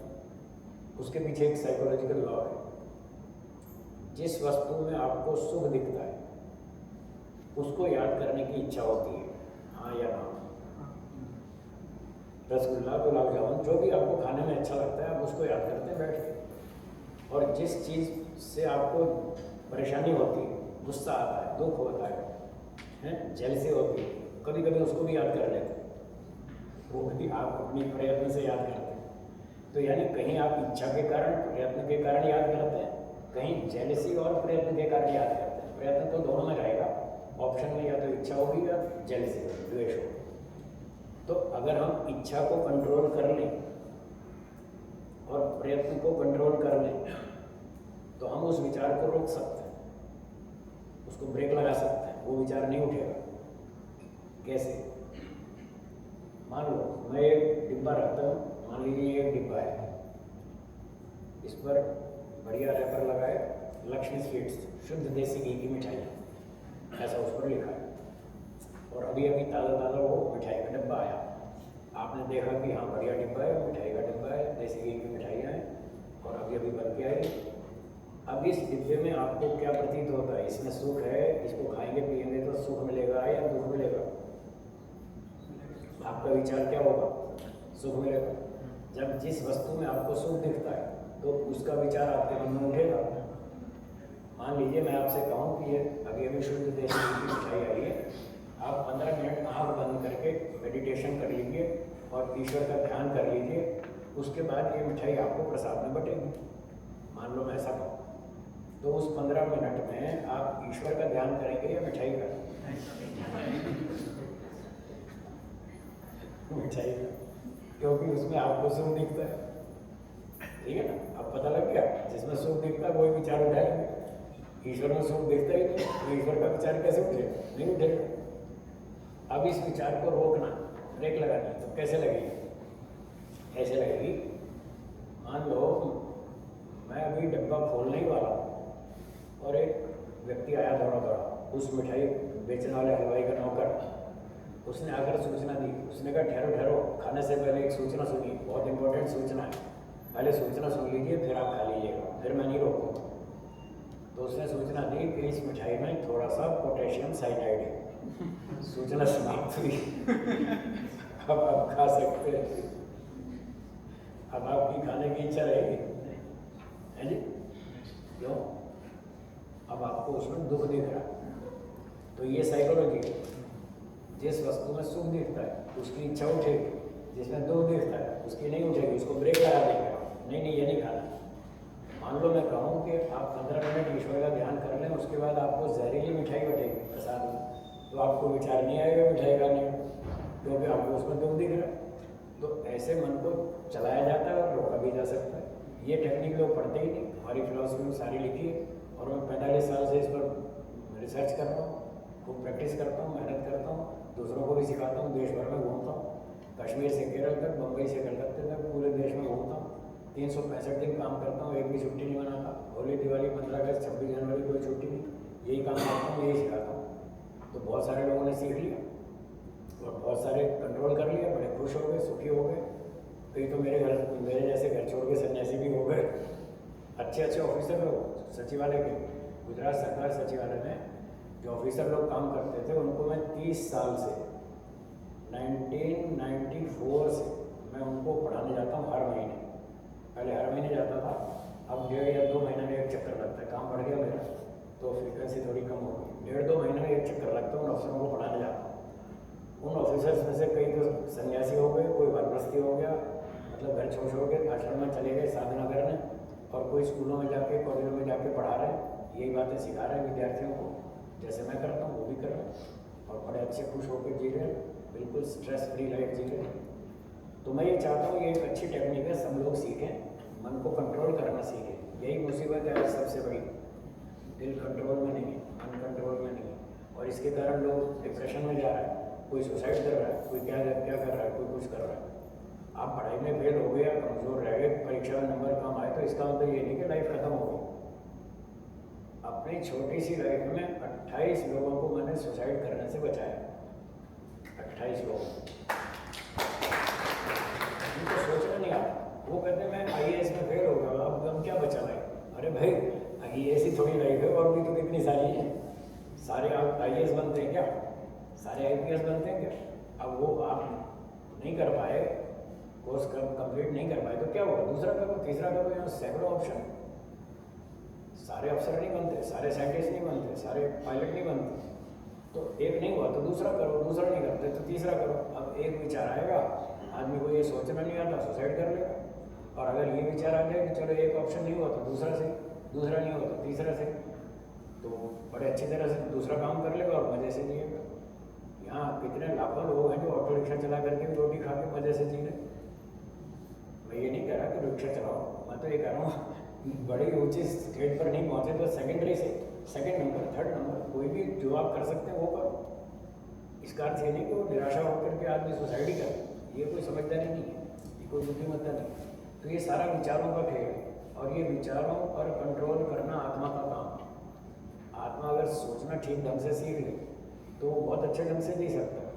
उसके पीछे एक साइकोलॉजिकल लॉ है। जिस वस्तु में आपको सुख दिखता है उसको याद करने की इच्छा होती है, हाँ या ना? रसगुल्ला, गुलाब जामुन, जो भी आपको खाने में अच्छा लगता है आप उसको याद करते हैं बैठ के। और जिस चीज़ से आपको परेशानी होती है, गुस्सा आता है, दुख होता है, जेलसी होती है, कभी कभी उसको भी याद कर लेते हैं। वो भी आप अपनी प्रयत्न से याद करते हैं। तो यानी कहीं आप इच्छा के कारण, प्रयत्न के कारण याद करते हैं, कहीं जेलसी और प्रयत्न के कारण याद करते हैं। प्रयत्न तो दोनों में रहेगा, ऑप्शन में या तो इच्छा होगी या जेलसी होगी, द्वेष होगी। तो अगर हम इच्छा को कंट्रोल कर लें और प्रयत्न को कंट्रोल कर लें तो हम उस विचार को रोक सकते हैं, उसको ब्रेक लगा सकते हैं, वो विचार नहीं उठेगा। कैसे? मान लो मैं एक डिब्बा रखता हूँ, मान लीजिए एक डिब्बा है, इस पर बढ़िया रैपर लगाए, लक्ष्मी स्वीट्स, शुद्ध देसी घी की मिठाई, ऐसा उस पर लिखा है। और अभी अभी ताज़ा ताज़ा वो मिठाई का डिब्बा आया, आपने देखा कि हाँ बढ़िया डिब्बा है, मिठाई का डिब्बा है, देसी घी की मिठाइयाँ हैं, अभी बन के आई। अब इस डिब्बे में आपको क्या प्रतीत होता है? इसमें सुख है, इसको खाएंगे पिएंगे तो सुख मिलेगा या दुख मिलेगा? आपका विचार क्या होगा? सुख मिलेगा। जब जिस वस्तु में आपको सुख दिखता है तो उसका विचार आपके मन में उठेगा। मान लीजिए मैं आपसे कहूँ कि ये अभी शुद्ध देशी की मिठाई आई है, आप 15 मिनट आँख बंद करके मेडिटेशन कर लीजिए और ईश्वर का ध्यान कर लीजिए, उसके बाद ये मिठाई आपको प्रसाद में बटेगी। मान लो मैं ऐसा कहूँ, तो उस 15 मिनट में आप ईश्वर का ध्यान करेंगे या मिठाई का? मिठाई का, क्योंकि उसमें आपको सुख दिखता है। ठीक है ना? अब पता लग गया, जिसमें सुख दिखता है वही विचार उठाएंगे। ईश्वर में सुख दिखता ही नहीं, तो ईश्वर का विचार कैसे उठेगा? नहीं उठेगा। अब इस विचार को रोकना, ब्रेक लगानी, तो कैसे लगेगी? ऐसे लगेगी, मान लो मैं अभी डब्बा खोलने ही वाला हूँ और एक व्यक्ति आया दौड़ा दौड़ा, उस मिठाई बेचने वाले हलवाई का नौकर, उसने आकर सूचना दी। उसने कहा ठहरो ठहरो, खाने से पहले एक सूचना सुनिए, बहुत इंपॉर्टेंट सूचना है, पहले सूचना सुन लीजिए फिर आप खा लीजिएगा, फिर मैं नहीं रोकूँगा। तो उसने सूचना दी कि इस मिठाई में थोड़ा सा पोटेशियम साइनाइड है। सूचना समाप्त हुई। अब आप खा सकते हैं। अब आपकी खाने की इच्छा रहेगी, है जी? क्यों? अब आपको उसमें दुख दिख रहा है। तो ये साइकोलॉजी है। जिस वस्तु में सुख दिखता है उसकी इच्छा उठेगी, जिसमें दुख दिखता है उसकी नहीं उठेगी, उसको ब्रेक लगा देगा, नहीं ये नहीं खाना। मान लो मैं कहूँ कि आप 15 मिनट ईश्वर का ध्यान कर लें, उसके बाद आपको जहरीली मिठाई बटेगी प्रसाद में, तो आपको विचार नहीं आएगा मिठाई खाने का, क्योंकि आपको उसमें दुख दिख रहा है। तो ऐसे मन को चलाया जाता है और रोका भी जा सकता है। ये टेक्निक लोग पढ़ते ही नहीं, हमारी फिलॉसफी में सारी लिखी है और मैं 45 साल से इस पर रिसर्च कर रहा हूँ, खूब प्रैक्टिस करता हूँ, मेहनत करता हूँ, दूसरों को भी सिखाता हूँ, देश भर में घूमता हूँ, कश्मीर से केरल तक, बम्बई से कलकत्ते तक, पूरे देश में घूमता हूँ। 365 दिन काम करता हूँ, एक भी छुट्टी नहीं मनाता। होली, दिवाली, 15 अगस्त, 26 जनवरी कोई छुट्टी नहीं, यही काम करता हूँ, यही सिखाता हूँ। तो बहुत सारे लोगों ने सीख लिया और बहुत सारे कंट्रोल कर लिया, बड़े खुश हो गए, सुखी हो गए। कई तो मेरे जैसे घर छोड़ के सन्यासी भी हो गए। अच्छे ऑफिसर लोग सचिवालय के, गुजरात सरकार सचिवालय में जो ऑफिसर लोग काम करते थे, उनको मैं 30 साल से 1994 से मैं उनको पढ़ाने जाता हूँ हर महीने। पहले हर महीने जाता था, अब 1.5 या 2 महीने में एक चक्कर लगता है। काम बढ़ गया मेरा तो फ्रीक्वेंसी थोड़ी कम हो गई। 1.5-2 महीने में एक चक्कर लगता है, उन अफसरों को पढ़ाने जाता हूँ। उन ऑफिसर्स में से कई तो सन्यासी हो गए, कोई वानप्रस्थी हो गया, मतलब घर छोड़ के आश्रम में चले गए साधना करने, और कोई स्कूलों में जाके, कॉलेजों में जाके पढ़ा रहे हैं, यही बातें सिखा रहे हैं विद्यार्थियों को। जैसे मैं करता हूँ वो भी कर रहे हैं और बड़े अच्छे खुश होकर जी रहे हैं, बिल्कुल स्ट्रेस फ्री लाइफ जी रहे हैं। तो मैं ये चाहता हूँ ये एक अच्छी टेक्निक है, सब लोग सीखें, मन को कंट्रोल करना सीखें। यही मुसीबत है सबसे बड़ी, दिल कंट्रोल में नहीं है, मन कंट्रोल में नहीं है, और इसके कारण लोग डिप्रेशन में जा रहा है, कोई सुसाइड कर रहा है, कोई क्या कर रहा है, कोई कुछ कर रहा है। आप पढ़ाई में फेल हो गए, कमज़ोर रह गए, परीक्षा में नंबर कम आए, तो इसका मतलब ये नहीं कि लाइफ खत्म हो गई। अपनी छोटी सी लाइफ में 28 लोगों को मैंने सुसाइड करने से बचाया। 28 लोगों उनको सोचना नहीं आता। वो कहते हैं मैं IAS में फेल हो गया, अब हम क्या बचा लाइफ? अरे भाई IAS ही थोड़ी लाइफ है, और भी तो कितनी सारी है। सारे आप IAS बनते हैं क्या? सारे IPS बनते हैं क्या? अब वो आप नहीं कर पाए, कोर्स कंप्लीट नहीं कर पाए, तो क्या होगा? दूसरा करो, तीसरा करो, यहाँ सैकड़ों ऑप्शन। सारे अफसर नहीं बनते, सारे साइंटिस्ट नहीं बनते, सारे पायलट नहीं बनते। तो एक नहीं हुआ तो दूसरा करो, दूसरा नहीं करते तो तीसरा करो। अब एक विचार आएगा, आदमी को ये सोचना नहीं आता, सुसाइड कर लेगा। और अगर ये विचार आ जाए कि चलो एक ऑप्शन नहीं हुआ तो दूसरा से, दूसरा नहीं हुआ तो तीसरा से, तो बड़े अच्छी तरह से दूसरा काम कर लेगा और मज़े से जिएगा। यहाँ कितने लाखों लोग हैं जो ऑटो रिक्शा चला करके भी रोटी खा के मज़े से जी रहे। मैं ये नहीं कह रहा कि रिक्शा चलाओ, मैं तो ये कह रहा हूँ बड़ी ऊंची स्टेज पर नहीं पहुँचे तो सेकेंडरी से सेकंड नंबर, थर्ड नंबर, कोई भी जो आप कर सकते हैं वो करो। इसका अर्थ ये नहीं कि वो निराशा होकर के आदमी सुसाइड ही करे, ये कोई समझदारी नहीं है, ये कोई बुद्धिमत्ता नहीं। तो ये सारा विचारों का खेल है, और ये विचारों पर कंट्रोल करना आत्मा का काम। आत्मा अगर सोचना ठीक ढंग से सीख ले तो वो बहुत अच्छे ढंग से जी सकता है।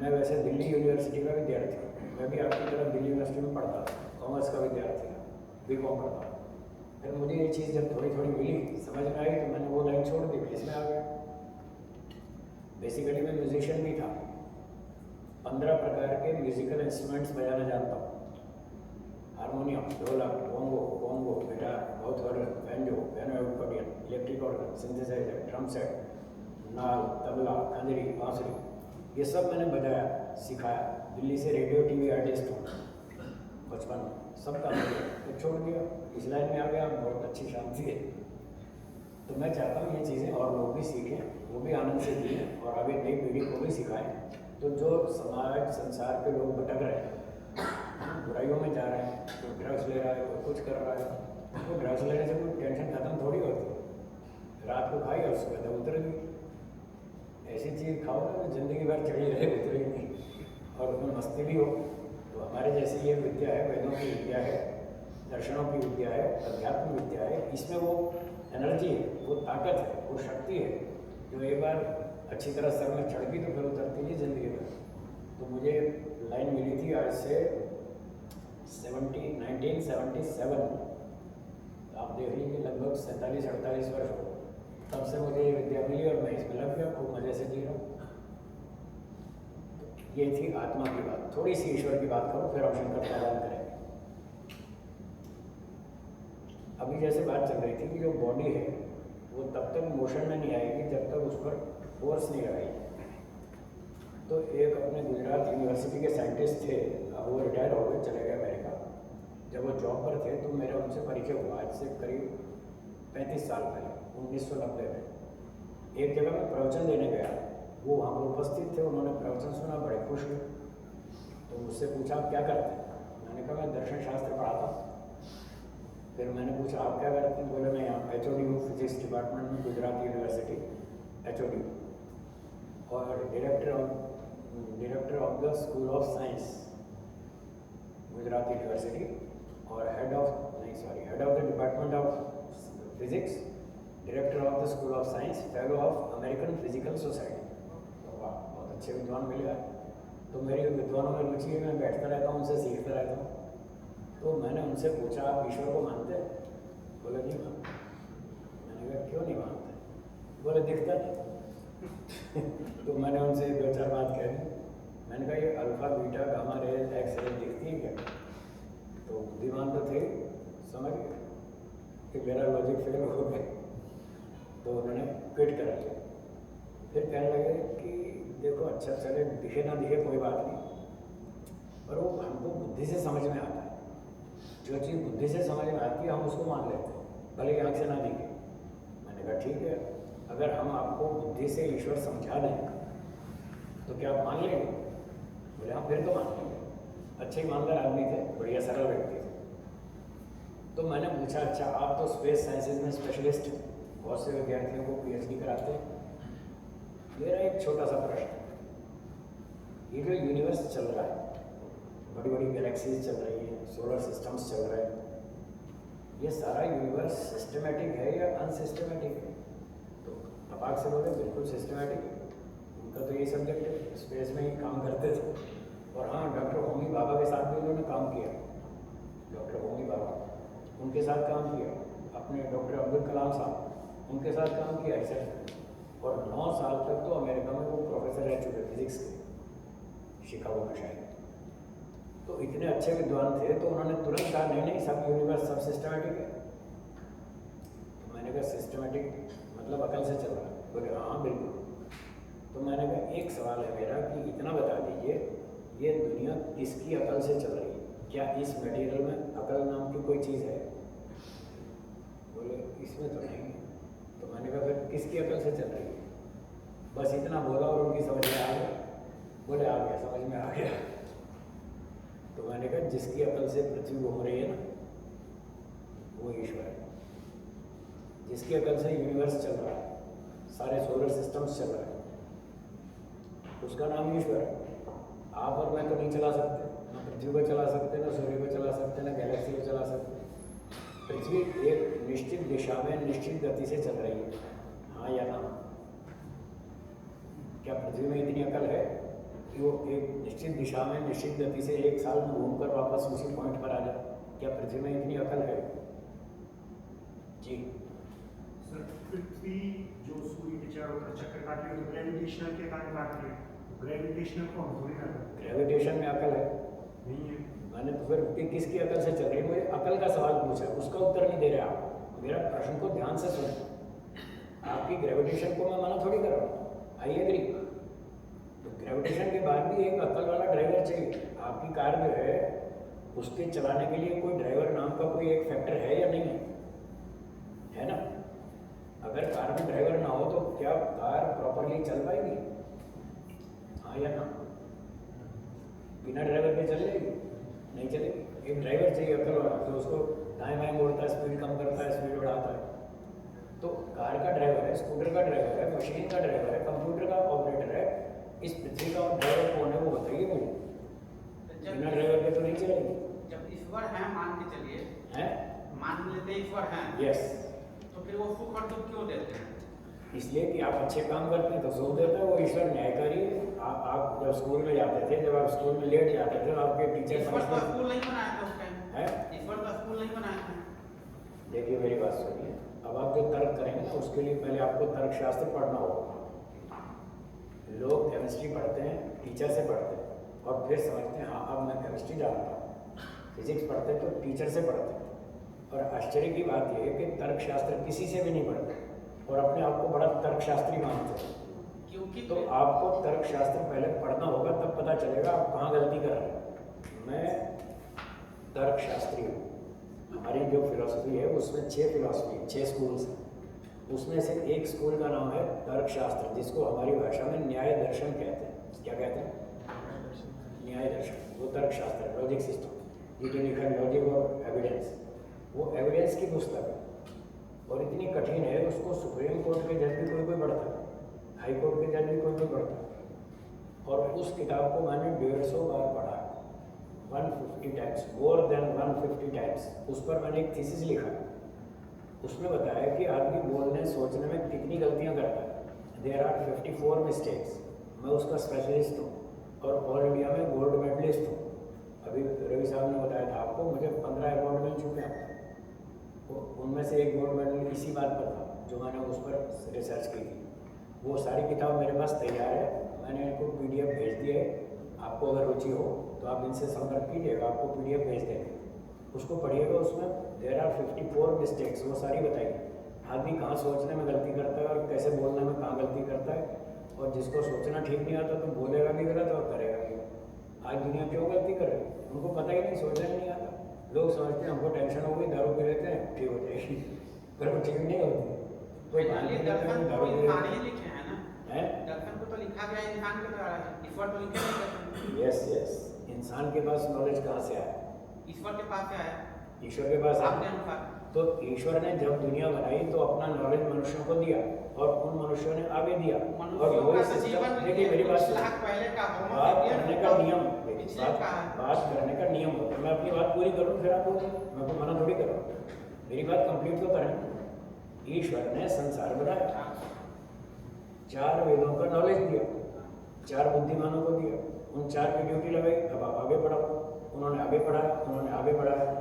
मैं वैसे दिल्ली यूनिवर्सिटी का विद्यार्थी हूँ, मैं भी आपकी तरफ दिल्ली यूनिवर्सिटी में पढ़ता था, कॉमर्स का विद्यार्थी था। बीकॉम पढ़ता हूँ। फिर मुझे ये चीज़ जब थोड़ी थोड़ी मिली, समझ में आई, तो मैंने वो लाइन छोड़ दी, इसमें आ गया। बेसिकली मैं म्यूजिशियन भी था, 15 प्रकार के म्यूजिकल इंस्ट्रूमेंट्स बजाना जानता हूँ। Harmonium, dholak, bongo, conga, guitar, mouth organ, banjo, piano accordion, electric organ, synthesiser, drum set, naal, tabla, खंजरी, बांसुरी, ये सब मैंने बजाया, सिखाया। दिल्ली से रेडियो टीवी आर्टिस्ट हूँ, बचपन में सब काम किया, तो छोड़ दिया, इस लाइन में आ गया। बहुत अच्छी शांति है। तो मैं चाहता हूँ ये चीज़ें और लोग भी सीखें, वो भी आनंद से जिएं और आगे नई पीढ़ी को भी सिखाएं। तो जो समाज संसार के लोग भटक रहे हैं, बुराइयों में जा रहे हैं, कोई ड्रग्स ले रहा है, कोई कुछ कर रहा है, तो ड्रग्स लेने से कोई टेंशन खत्म थोड़ी होती है। रात को खाई और सुबह तक उतर गई। ऐसी चीज़ खाओ ना तो जिंदगी भर चढ़ी रहे, उतरेगी नहीं, और उसमें मस्ती भी हो। तो हमारे जैसी ये विद्या है, वेदों की विद्या है, दर्शनों की विद्या है, अध्यात्म विद्या है। इसमें वो एनर्जी है, वो ताकत है, वो शक्ति है, जो एक बार अच्छी तरह सर में चढ़ गई तो फिर उतरती नहीं जिंदगी में। तो मुझे लाइन मिली थी आज से 1977, आप देख लीजिए लगभग 47-48 वर्ष हो, तब से मुझे ये विद्या मिली और मैं इसमें लग गया, खूब मज़े से जी रहा हूँ। ये थी आत्मा की बात। थोड़ी सी ईश्वर की बात करूँ, फिर हम शंकर का ध्यान करेंगे। अभी जैसे बात चल रही थी कि जो बॉडी है वो तब तक मोशन में नहीं आएगी जब तक उस पर फोर्स नहीं आएगी। तो एक अपने गुजरात यूनिवर्सिटी के साइंटिस्ट थे, अब वो रिटायर हो गए, चले गए अमेरिका। जब वो जॉब पर थे तो मेरा उनसे परिचय हुआ, आज से करीब 35 साल पहले, 1990 में। एक जगह मैं प्रवचन देने गया, वो वहाँ पर उपस्थित थे, उन्होंने प्रवचन सुना, बड़े खुश हुए। तो मुझसे पूछा आप क्या करते हैं? मैंने कहा मैं दर्शन शास्त्र पढ़ाता हूँ। फिर मैंने पूछा आप क्या करते हैं? बोले मैं यहाँ HOD हूँ फिजिक्स डिपार्टमेंट में, गुजरात यूनिवर्सिटी HOD, और director of the school of science Gujarat university, और head of the department of physics, director of the school of science, fellow of American physical society. तो वाह, बहुत अच्छे विद्वान मिले हैं। तो मेरी विद्वानों में रुचि है, मैं बैठता रहता हूँ, उनसे सीखता रहता हूँ। तो मैंने उनसे पूछा आप ईश्वर को मानते हैं? बोले नहीं मानते। मैंने कहा क्यों नहीं मानते? बोले दिखता नहीं। तो मैंने उनसे 2-4 बात कह दी। मैंने कहा ये alpha beta gamma rays X rays दिखती है क्या? तो बुद्धिमान तो थे, समझ गए कि मेरा लॉजिक फेल हो गया। तो उन्होंने क्विट करा लिया। फिर कहने लगे कि देखो अच्छा चले, दिखे ना दिखे कोई बात नहीं, पर वो हमको बुद्धि से समझ में आता है। जो चीज़ बुद्धि से समझ में आती है हम उसको मान लेते हैं, भले आँख से ना दिखे। मैंने कहा ठीक है, अगर हम आपको बुद्धि से ईश्वर समझा दें तो क्या आप मान लेंगे? बोले हाँ, फिर तो मान लेंगे। अच्छे ईमानदार आदमी थे, बढ़िया सरल व्यक्ति थे। तो मैंने पूछा अच्छा आप तो स्पेस साइंसेज में स्पेशलिस्ट, बहुत से विद्यार्थियों को PhD कराते हैं, मेरा एक छोटा सा प्रश्न, ये जो यूनिवर्स चल रहा है, बड़ी बड़ी गैलेक्सीज चल रही हैं, सोलर सिस्टम्स चल रहे हैं, ये सारा यूनिवर्स सिस्टमेटिक है या अनसिस्टमेटिक है? तो तपाक से बोले बिल्कुल सिस्टमेटिक है। उनका तो यही सब्जेक्ट है, स्पेस में ही काम करते थे। और हाँ, डॉक्टर होमी भाभा के साथ भी उन्होंने काम किया। डॉक्टर होमी भाभा, उनके साथ काम किया। अपने डॉक्टर अब्दुल कलाम साहब, उनके साथ काम किया ऐसे। और 9 साल तक तो अमेरिका में वो प्रोफेसर रह चुके फिजिक्स के, शिकागो में शायद। तो इतने अच्छे विद्वान थे, तो उन्होंने तुरंत कहा नहीं सब यूनिवर्स सब सिस्टमेटिक है। तो मैंने कहा सिस्टमेटिक मतलब अकल से चल रहा है? बोले हाँ बिल्कुल। तो मैंने कहा एक सवाल है मेरा कि इतना बता दीजिए, ये दुनिया किसकी अकल से चल रही है? क्या इस मटेरियल में अकल नाम की कोई चीज़ है? बोले इसमें तो नहीं है। तो मैंने कहा फिर किसकी अकल से चल रही है? बस इतना बोला और उनकी समझ में आ गया। बोले आ गया, समझ में आ गया। तो मैंने कहा जिसकी अकल से पृथ्वी घूम रही है ना, वो ईश्वर है। जिसकी अकल से यूनिवर्स चल रहा है, सारे सोलर सिस्टम्स चल रहे हैं, उसका नाम ईश्वर है। आप और मैं तो नहीं चला सकते, ना पृथ्वी को चला सकते, ना सूर्य को चला सकते, ना गैलेक्सी को चला सकते। पृथ्वी एक निश्चित दिशा में निश्चित गति से चल रही है, हाँ या ना? क्या पृथ्वी में इतनी अकल है कि वो एक निश्चित दिशा में निश्चित गति से 1 साल में घूमकर वापस उसी पॉइंट पर आ जाए? क्या पृथ्वी में इतनी अकल है? जी सर पृथ्वी जो सूर्य के चारों तरफ चक्कर काट रही है तो ग्रेविटेशनल के कारण काट रही है। ग्रेविटेशनल को हम थोड़ी ना करते ग्रेविटेशन में अकल है? नहीं है। मैंने तो फिर किसकी अकल से चल रही है? मुझे अकल का सवाल पूछा, उसका उत्तर नहीं दे रहे आप। मेरा प्रश्न को ध्यान से सुनो। आपकी ग्रेविटेशन को मैं मना थोड़ी कर रहा हूँ, आई एग्री। तो ग्रेविटेशन के बाद भी एक अकल वाला ड्राइवर चाहिए। आपकी कार जो है उसके चलाने के लिए कोई ड्राइवर नाम का कोई एक फैक्टर है या नहीं है ना? अगर कार में ड्राइवर ना हो तो क्या कार प्रॉपरली चल पाएगी? हाँ या ना? बिना ड्राइवर के चल जाएगी? नहीं चलेगी। एक ड्राइवर चाहिए अकल वाला, जो उसको दाएं बाएं मोड़ता है, स्पीड कम करता है, स्पीड बढ़ाता है। तो कार का ड्राइवर है, स्कूटर का ड्राइवर है, मशीन का ड्राइवर है, कंप्यूटर का ऑपरेटर है। इस पृथ्वी का ड्राइवर कौन है वो बताइए मुझे। बिना ड्राइवर के तो नहीं चलेगी। जब ईश्वर है मान के चलिए, हैं? मान लेते हैं ईश्वर है, यस। तो फिर वो सुख और दुख क्यों देते हैं? इसलिए कि आप अच्छे काम करते हैं तो सुख देता है, वो ईश्वर न्यायकारी है। आप जब स्कूल में जाते थे, जब आप स्कूल में लेट जाते थे तो आपके टीचर ईश्वर तो स्कूल नहीं बनाया था उस टाइम, है। ईश्वर तो स्कूल नहीं बनाया था। देखिए मेरी बात सुनिए, अब आप जो तर्क करेंगे ना उसके लिए पहले आपको तर्कशास्त्र पढ़ना होगा। लोग केमिस्ट्री पढ़ते हैं, टीचर से पढ़ते हैं और फिर समझते हैं हाँ अब मैं केमिस्ट्री जानता हूँ। फिजिक्स पढ़ते हैं तो टीचर से पढ़ते हैं। और आश्चर्य की बात यह है कि तर्कशास्त्र किसी से भी नहीं पढ़ते और अपने आप को बड़ा तर्कशास्त्री मानते हैं। क्योंकि तो आपको तर्कशास्त्र पहले पढ़ना होगा, तब पता चलेगा आप कहाँ गलती कर रहे हैं। मैं तर्कशास्त्री हूँ। हमारी जो फिलॉसफी है उसमें 6 फिलॉसफी 6 स्कूल्स हैं। उसमें से एक स्कूल का नाम है तर्कशास्त्र, जिसको हमारी भाषा में न्याय दर्शन कहते हैं। क्या कहते हैं? न्याय दर्शन। वो तर्कशास्त्र है, लॉजिक सिस्टम। ये जो लिखा है लॉजिक और एविडेंस, वो एविडेंस की पुस्तक है और इतनी कठिन है उसको सुप्रीम कोर्ट के जज भी कोई पढ़ता है, हाई कोर्ट के जज भी कोई पढ़ता है। और उस किताब को मैंने 150 बार पढ़ा, 150 टाइम्स, मोर देन 150 टाइम्स। उस पर मैंने एक थीसिस लिखा। उसमें बताया कि आदमी बोलने सोचने में कितनी गलतियां करता है। There are 54 mistakes. मैं उसका स्पेशलिस्ट हूँ और ऑल इंडिया में गोल्ड मेडलिस्ट हूँ। अभी रवि साहब ने बताया था आपको, मुझे 15 अवार्ड मिल चुके हैं। तो उनमें से एक गोल्ड मेडल इसी बात पर था जो मैंने उस पर रिसर्च की थी। वो सारी किताब मेरे पास तैयार है, मैंने इनको PDF भेज दिया है। आपको अगर रुचि हो तो आप इनसे संपर्क कीजिएगा, आपको PDF भेज देंगे, उसको पढ़िएगा। उसमें देयर आर 54 मिस्टेक्स, वो सारी बताइए। आदमी कहाँ सोचने में गलती करता है और कैसे बोलने में कहाँ गलती करता है। और जिसको सोचना ठीक नहीं आता तो बोलेगा भी गलत और करेगा भी। आज दुनिया क्यों गलती कर रही है? उनको पता ही नहीं, सोचना ही नहीं आता। लोग समझते हैं हमको टेंशन हो गई, दारू पी लेते हैं ठीक हो जाएगी, पर वो ठीक नहीं होती। कोई दर्शन को इंसान ही लिखे हैं ना, है? दर्शन को तो लिखा गया इंसान के द्वारा है, ईश्वर तो लिखे नहीं दर्शन। Yes yes. इंसान के पास नॉलेज कहाँ से आया? ईश्वर के पास आया, ईश्वर के पास आपके आया। अनुसार। तो ईश्वर ने जब दुनिया बनाई तो अपना नॉलेज मनुष्यों को दिया और उन मनुष्यों ने आगे दिया। और मनुष्यों वही का सिस्टम, जीवन देखिए मेरी बात कुछ लाख पहले का होमो बात सेपियंस करने का तो नियम, पिछले का है। बात करने का नियम होता है। मैं अपनी बात पूरी करूँ फिर आप बोलो, मैं को मना थोड़ी कर रहा हूँ। मेरी बात कंप्लीट तो करें। ईश्वर ने संसार बनाया, 4 वेदों का नॉलेज दिया, 4 बुद्धिमानों को दिया, उन 4 की ड्यूटी लगाई। अब आप आगे बढ़ाओ। उन्होंने आगे पढ़ाया, उन्होंने आगे बढ़ाया।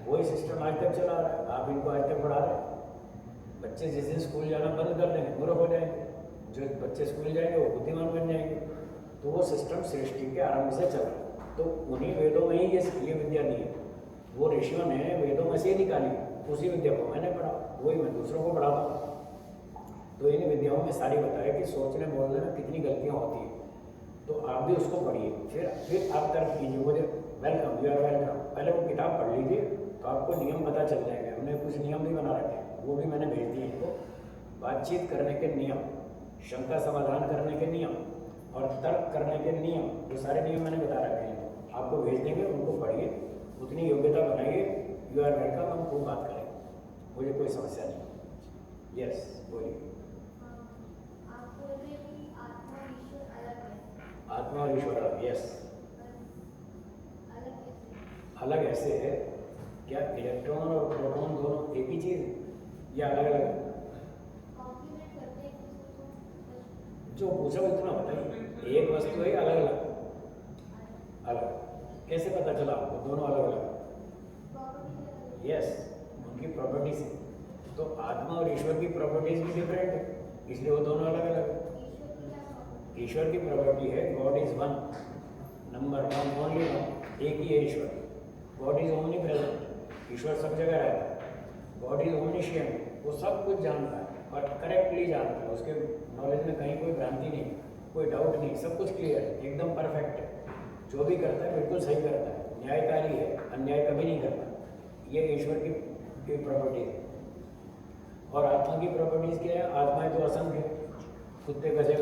वही सिस्टम आज तक चला रहा है, आप इनको आज तक पढ़ा रहे हैं। बच्चे जिस दिन स्कूल जाना बंद कर देंगे मूर्ख हो जाएंगे, जो बच्चे स्कूल जाएंगे वो बुद्धिमान बन जाएंगे। तो वो सिस्टम सृष्टि के आरंभ से चल रहा है। तो उन्हीं वेदों में ही ये विद्या दी है। वो ऋषियों ने वेदों में से निकाली, उसी विद्या को मैंने पढ़ा, वही मैं दूसरों को पढ़ाता हूँ। तो इन विद्याओं में सारी बताया कि सोचने बोलने में कितनी गलतियाँ होती हैं। तो आप भी उसको पढ़िए, फिर आप तर्क कीजिए। मुझे वेलकम, यू आर वेलकम। पहले वो किताब पढ़ लीजिए तो आपको नियम पता चल जाएंगे। हमने कुछ नियम भी बना रखे हैं, वो भी मैंने भेज दिए इनको। बातचीत करने के नियम, शंका समाधान करने के नियम और तर्क करने के नियम, ये सारे नियम मैंने बता रखे हैं। आपको भेज देंगे, उनको पढ़िए, उतनी योग्यता बनाइए। You are welcome. हम खूब बात करेंगे, मुझे कोई समस्या नहीं। यस बोलिए। आत्मा और ईश्वर अलग? यस। अलग ऐसे है, क्या इलेक्ट्रॉन और प्रोटॉन दोनों एक ही चीज़ है या अलग अलग? जो पूछा उतना बताइए। एक वस्तु है अलग अलग? अलग कैसे पता चला आपको दोनों अलग अलग? यस, उनकी प्रॉपर्टीज है। तो आत्मा और ईश्वर की प्रॉपर्टीज भी डिफरेंट है, इसलिए वो दोनों अलग अलग है। ईश्वर की प्रॉपर्टी है God is one, number one, only one, एक ही है ईश्वर। गॉड इज ओमनी प्रेजेंट, ईश्वर सब जगह रहता है। गॉड इज ओमनिशिएंट, वो सब कुछ जानता है और करेक्टली जानता है, उसके नॉलेज में कहीं कोई भ्रांति नहीं, कोई डाउट नहीं, सब कुछ क्लियर है, एकदम परफेक्ट है। जो भी करता है बिल्कुल सही करता है, न्यायकारी है, अन्याय कभी नहीं करता। ये ईश्वर की प्रॉपर्टी है। और आत्मा की प्रॉपर्टीज क्या है? आत्माएं तो असंख्य है, कुत्ते, गधे,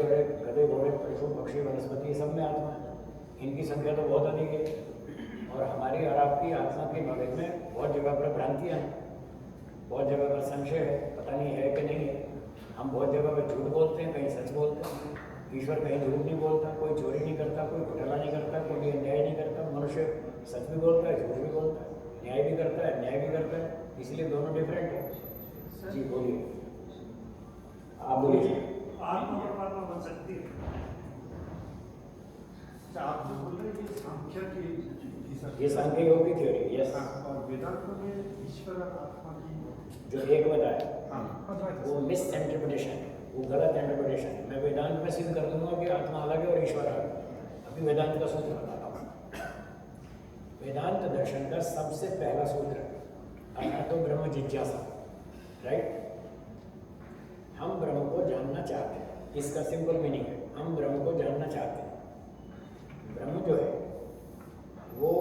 घोड़े, पशु, पक्षी, वनस्पति, सब में आत्मा है। इनकी संख्या तो बहुत अधिक है। और हमारी और आपकी आत्मा की नॉलेज में बहुत जगह पर भ्रांतियाँ हैं, बहुत जगह पर संशय है, पता नहीं है कि नहीं है। हम बहुत जगह पर झूठ बोलते हैं, कहीं सच बोलते हैं। ईश्वर कहीं झूठ नहीं बोलता, कोई चोरी नहीं करता, कोई घोटाला नहीं करता, कोई अन्याय नहीं करता। मनुष्य सच भी बोलता है, झूठ भी बोलता है, न्याय भी करता है, अन्याय भी करता है, इसलिए दोनों डिफरेंट है। जी बोलिए, आप बोलिए। आत्मा परमात्मा बन सकती है? आप जो बोल रहे हैं ये सांख्य की, ये सांख्य योग की थ्योरी, यस। और वेदांत में ईश्वर आत्मा की जो एक बताया हाँ वो मिस इंटरप्रिटेशन है, वो गलत इंटरप्रिटेशन है। मैं वेदांत में सिद्ध कर दूंगा कि आत्मा अलग है और ईश्वर अलग है। अभी वेदांत का सूत्र बताता हूँ। वेदांत दर्शन का सबसे पहला सूत्र अर्थात तो ब्रह्म जिज्ञासा, राइट। हम ब्रह्म को जानना चाहते हैं, इसका सिंपल मीनिंग है, हम ब्रह्म को जानना चाहते हैं। ब्रह्म जो है वो,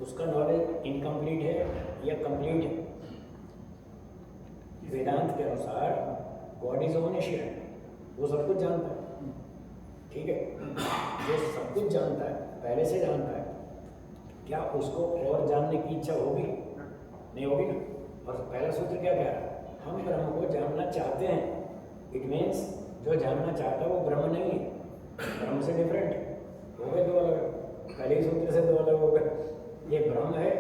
उसका नॉलेज इनकम्प्लीट है या कंप्लीट है? वेदांत के अनुसार गॉड इज ओमनिशिएंट, वो सब कुछ जानता है, ठीक है। जो सब कुछ जानता है, पहले से जानता है, क्या उसको और जानने की इच्छा होगी? नहीं होगी ना। और पहला सूत्र क्या कह रहा है? हम ब्रह्म को जानना चाहते हैं। इट मीन्स जो जानना चाहता है वो ब्रह्म नहीं है, ब्रह्म से डिफरेंट है। हो गए दो अलग, पहले ही सूत्र से दो अलग हो गए। एक ब्रह्म है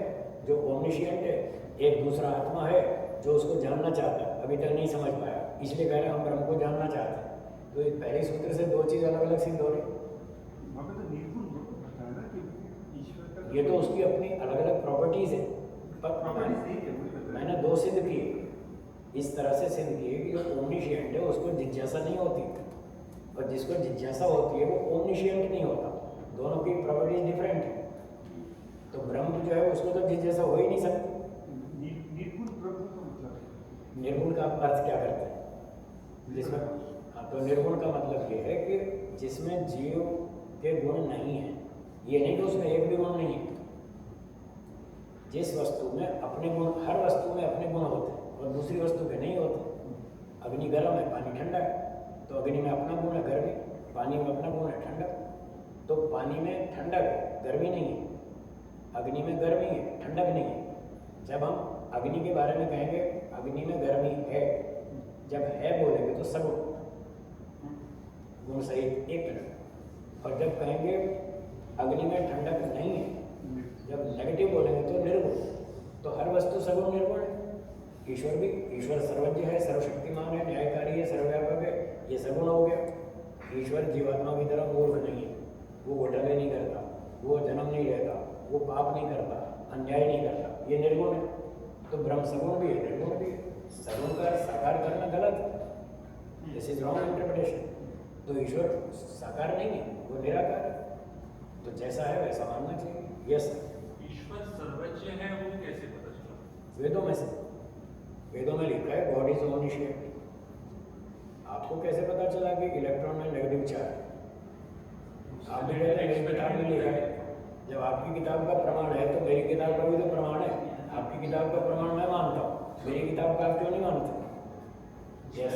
जो ओमनिशिएंट है, एक दूसरा आत्मा है जो उसको जानना चाहता है, अभी तक नहीं समझ पाया, इसलिए कह रहे हैं हम ब्रह्म को जानना चाहते हैं। तो ये पहले सूत्र से दो चीज़ अलग अलग सिद्ध हो रही। ये तो उसकी अपनी अलग अलग प्रॉपर्टीज है, पर मैंने दो सिद्ध किए, इस तरह से सिद्ध किए कि जो ओमनिशिएंट है उसको जिज्ञासा नहीं होती, और जिसको जिज्ञासा होती है वो ओमनिशिएंट नहीं होता। दोनों की प्रॉपर्टीज डिफरेंट है। तो ब्रह्म जो है उसको तो जिज्ञासा हो ही नहीं सकती। निर्गुण का अर्थ क्या करते हैं? जिसमें हाँ, तो निर्गुण का मतलब ये है कि जिसमें जीव के गुण नहीं है। ये नहीं कि उसमें एक भी गुण नहीं है। जिस वस्तु में अपने गुण, हर वस्तु में अपने गुण होते हैं और दूसरी वस्तु के नहीं होते। अग्नि गर्म है, पानी ठंडा है, तो अग्नि में अपना गुण है गर्मी, पानी में अपना गुण है ठंडक। तो पानी में ठंडक है, गर्मी नहीं है, अग्नि में गर्मी है, ठंडक नहीं है। जब हम अग्नि के बारे में कहेंगे अग्नि में गर्मी है, जब है बोलेंगे तो सगुण गुण सहित एक मिनट, और जब कहेंगे अग्नि में ठंडक नहीं है, जब नेगेटिव बोलेंगे तो निर्गुण। तो हर वस्तु सगुण निर्गुण है। ईश्वर भी, ईश्वर सर्वज्ञ है, सर्वशक्तिमान है, न्यायकारी है, सर्वव्यापक है, ये सगुण हो गया। ईश्वर जीवात्मा की तरह मूर्ख नहीं है, वो घोटाले नहीं करता, वो जन्म नहीं लेता, वो पाप नहीं करता, अन्याय नहीं करता, ये निर्गुण है। तो ब्रह्म सगुण भी है, निर्गुण भी है। सगुण का साकार करना गलत है, दिस इज रॉन्ग इंटरप्रिटेशन। तो ईश्वर साकार नहीं है, वो निराकार है। तो जैसा है वैसा मानना चाहिए। यस ईश्वर सर्वज्ञ है, वो कैसे पता चला? वेदों में से, वेदों में लिखा है गॉड इज ओमनिशिएंट। आपको कैसे पता चला कि इलेक्ट्रॉन में नेगेटिव चार्ज? आप भी कहते हैं मेरी किताब में लिखा है। जब आपकी किताब का प्रमाण है तो मेरी किताब का भी तो प्रमाण है। आपकी किताब का प्रमाण मैं मानता हूँ, मेरी किताब का आप क्यों नहीं मानते? यस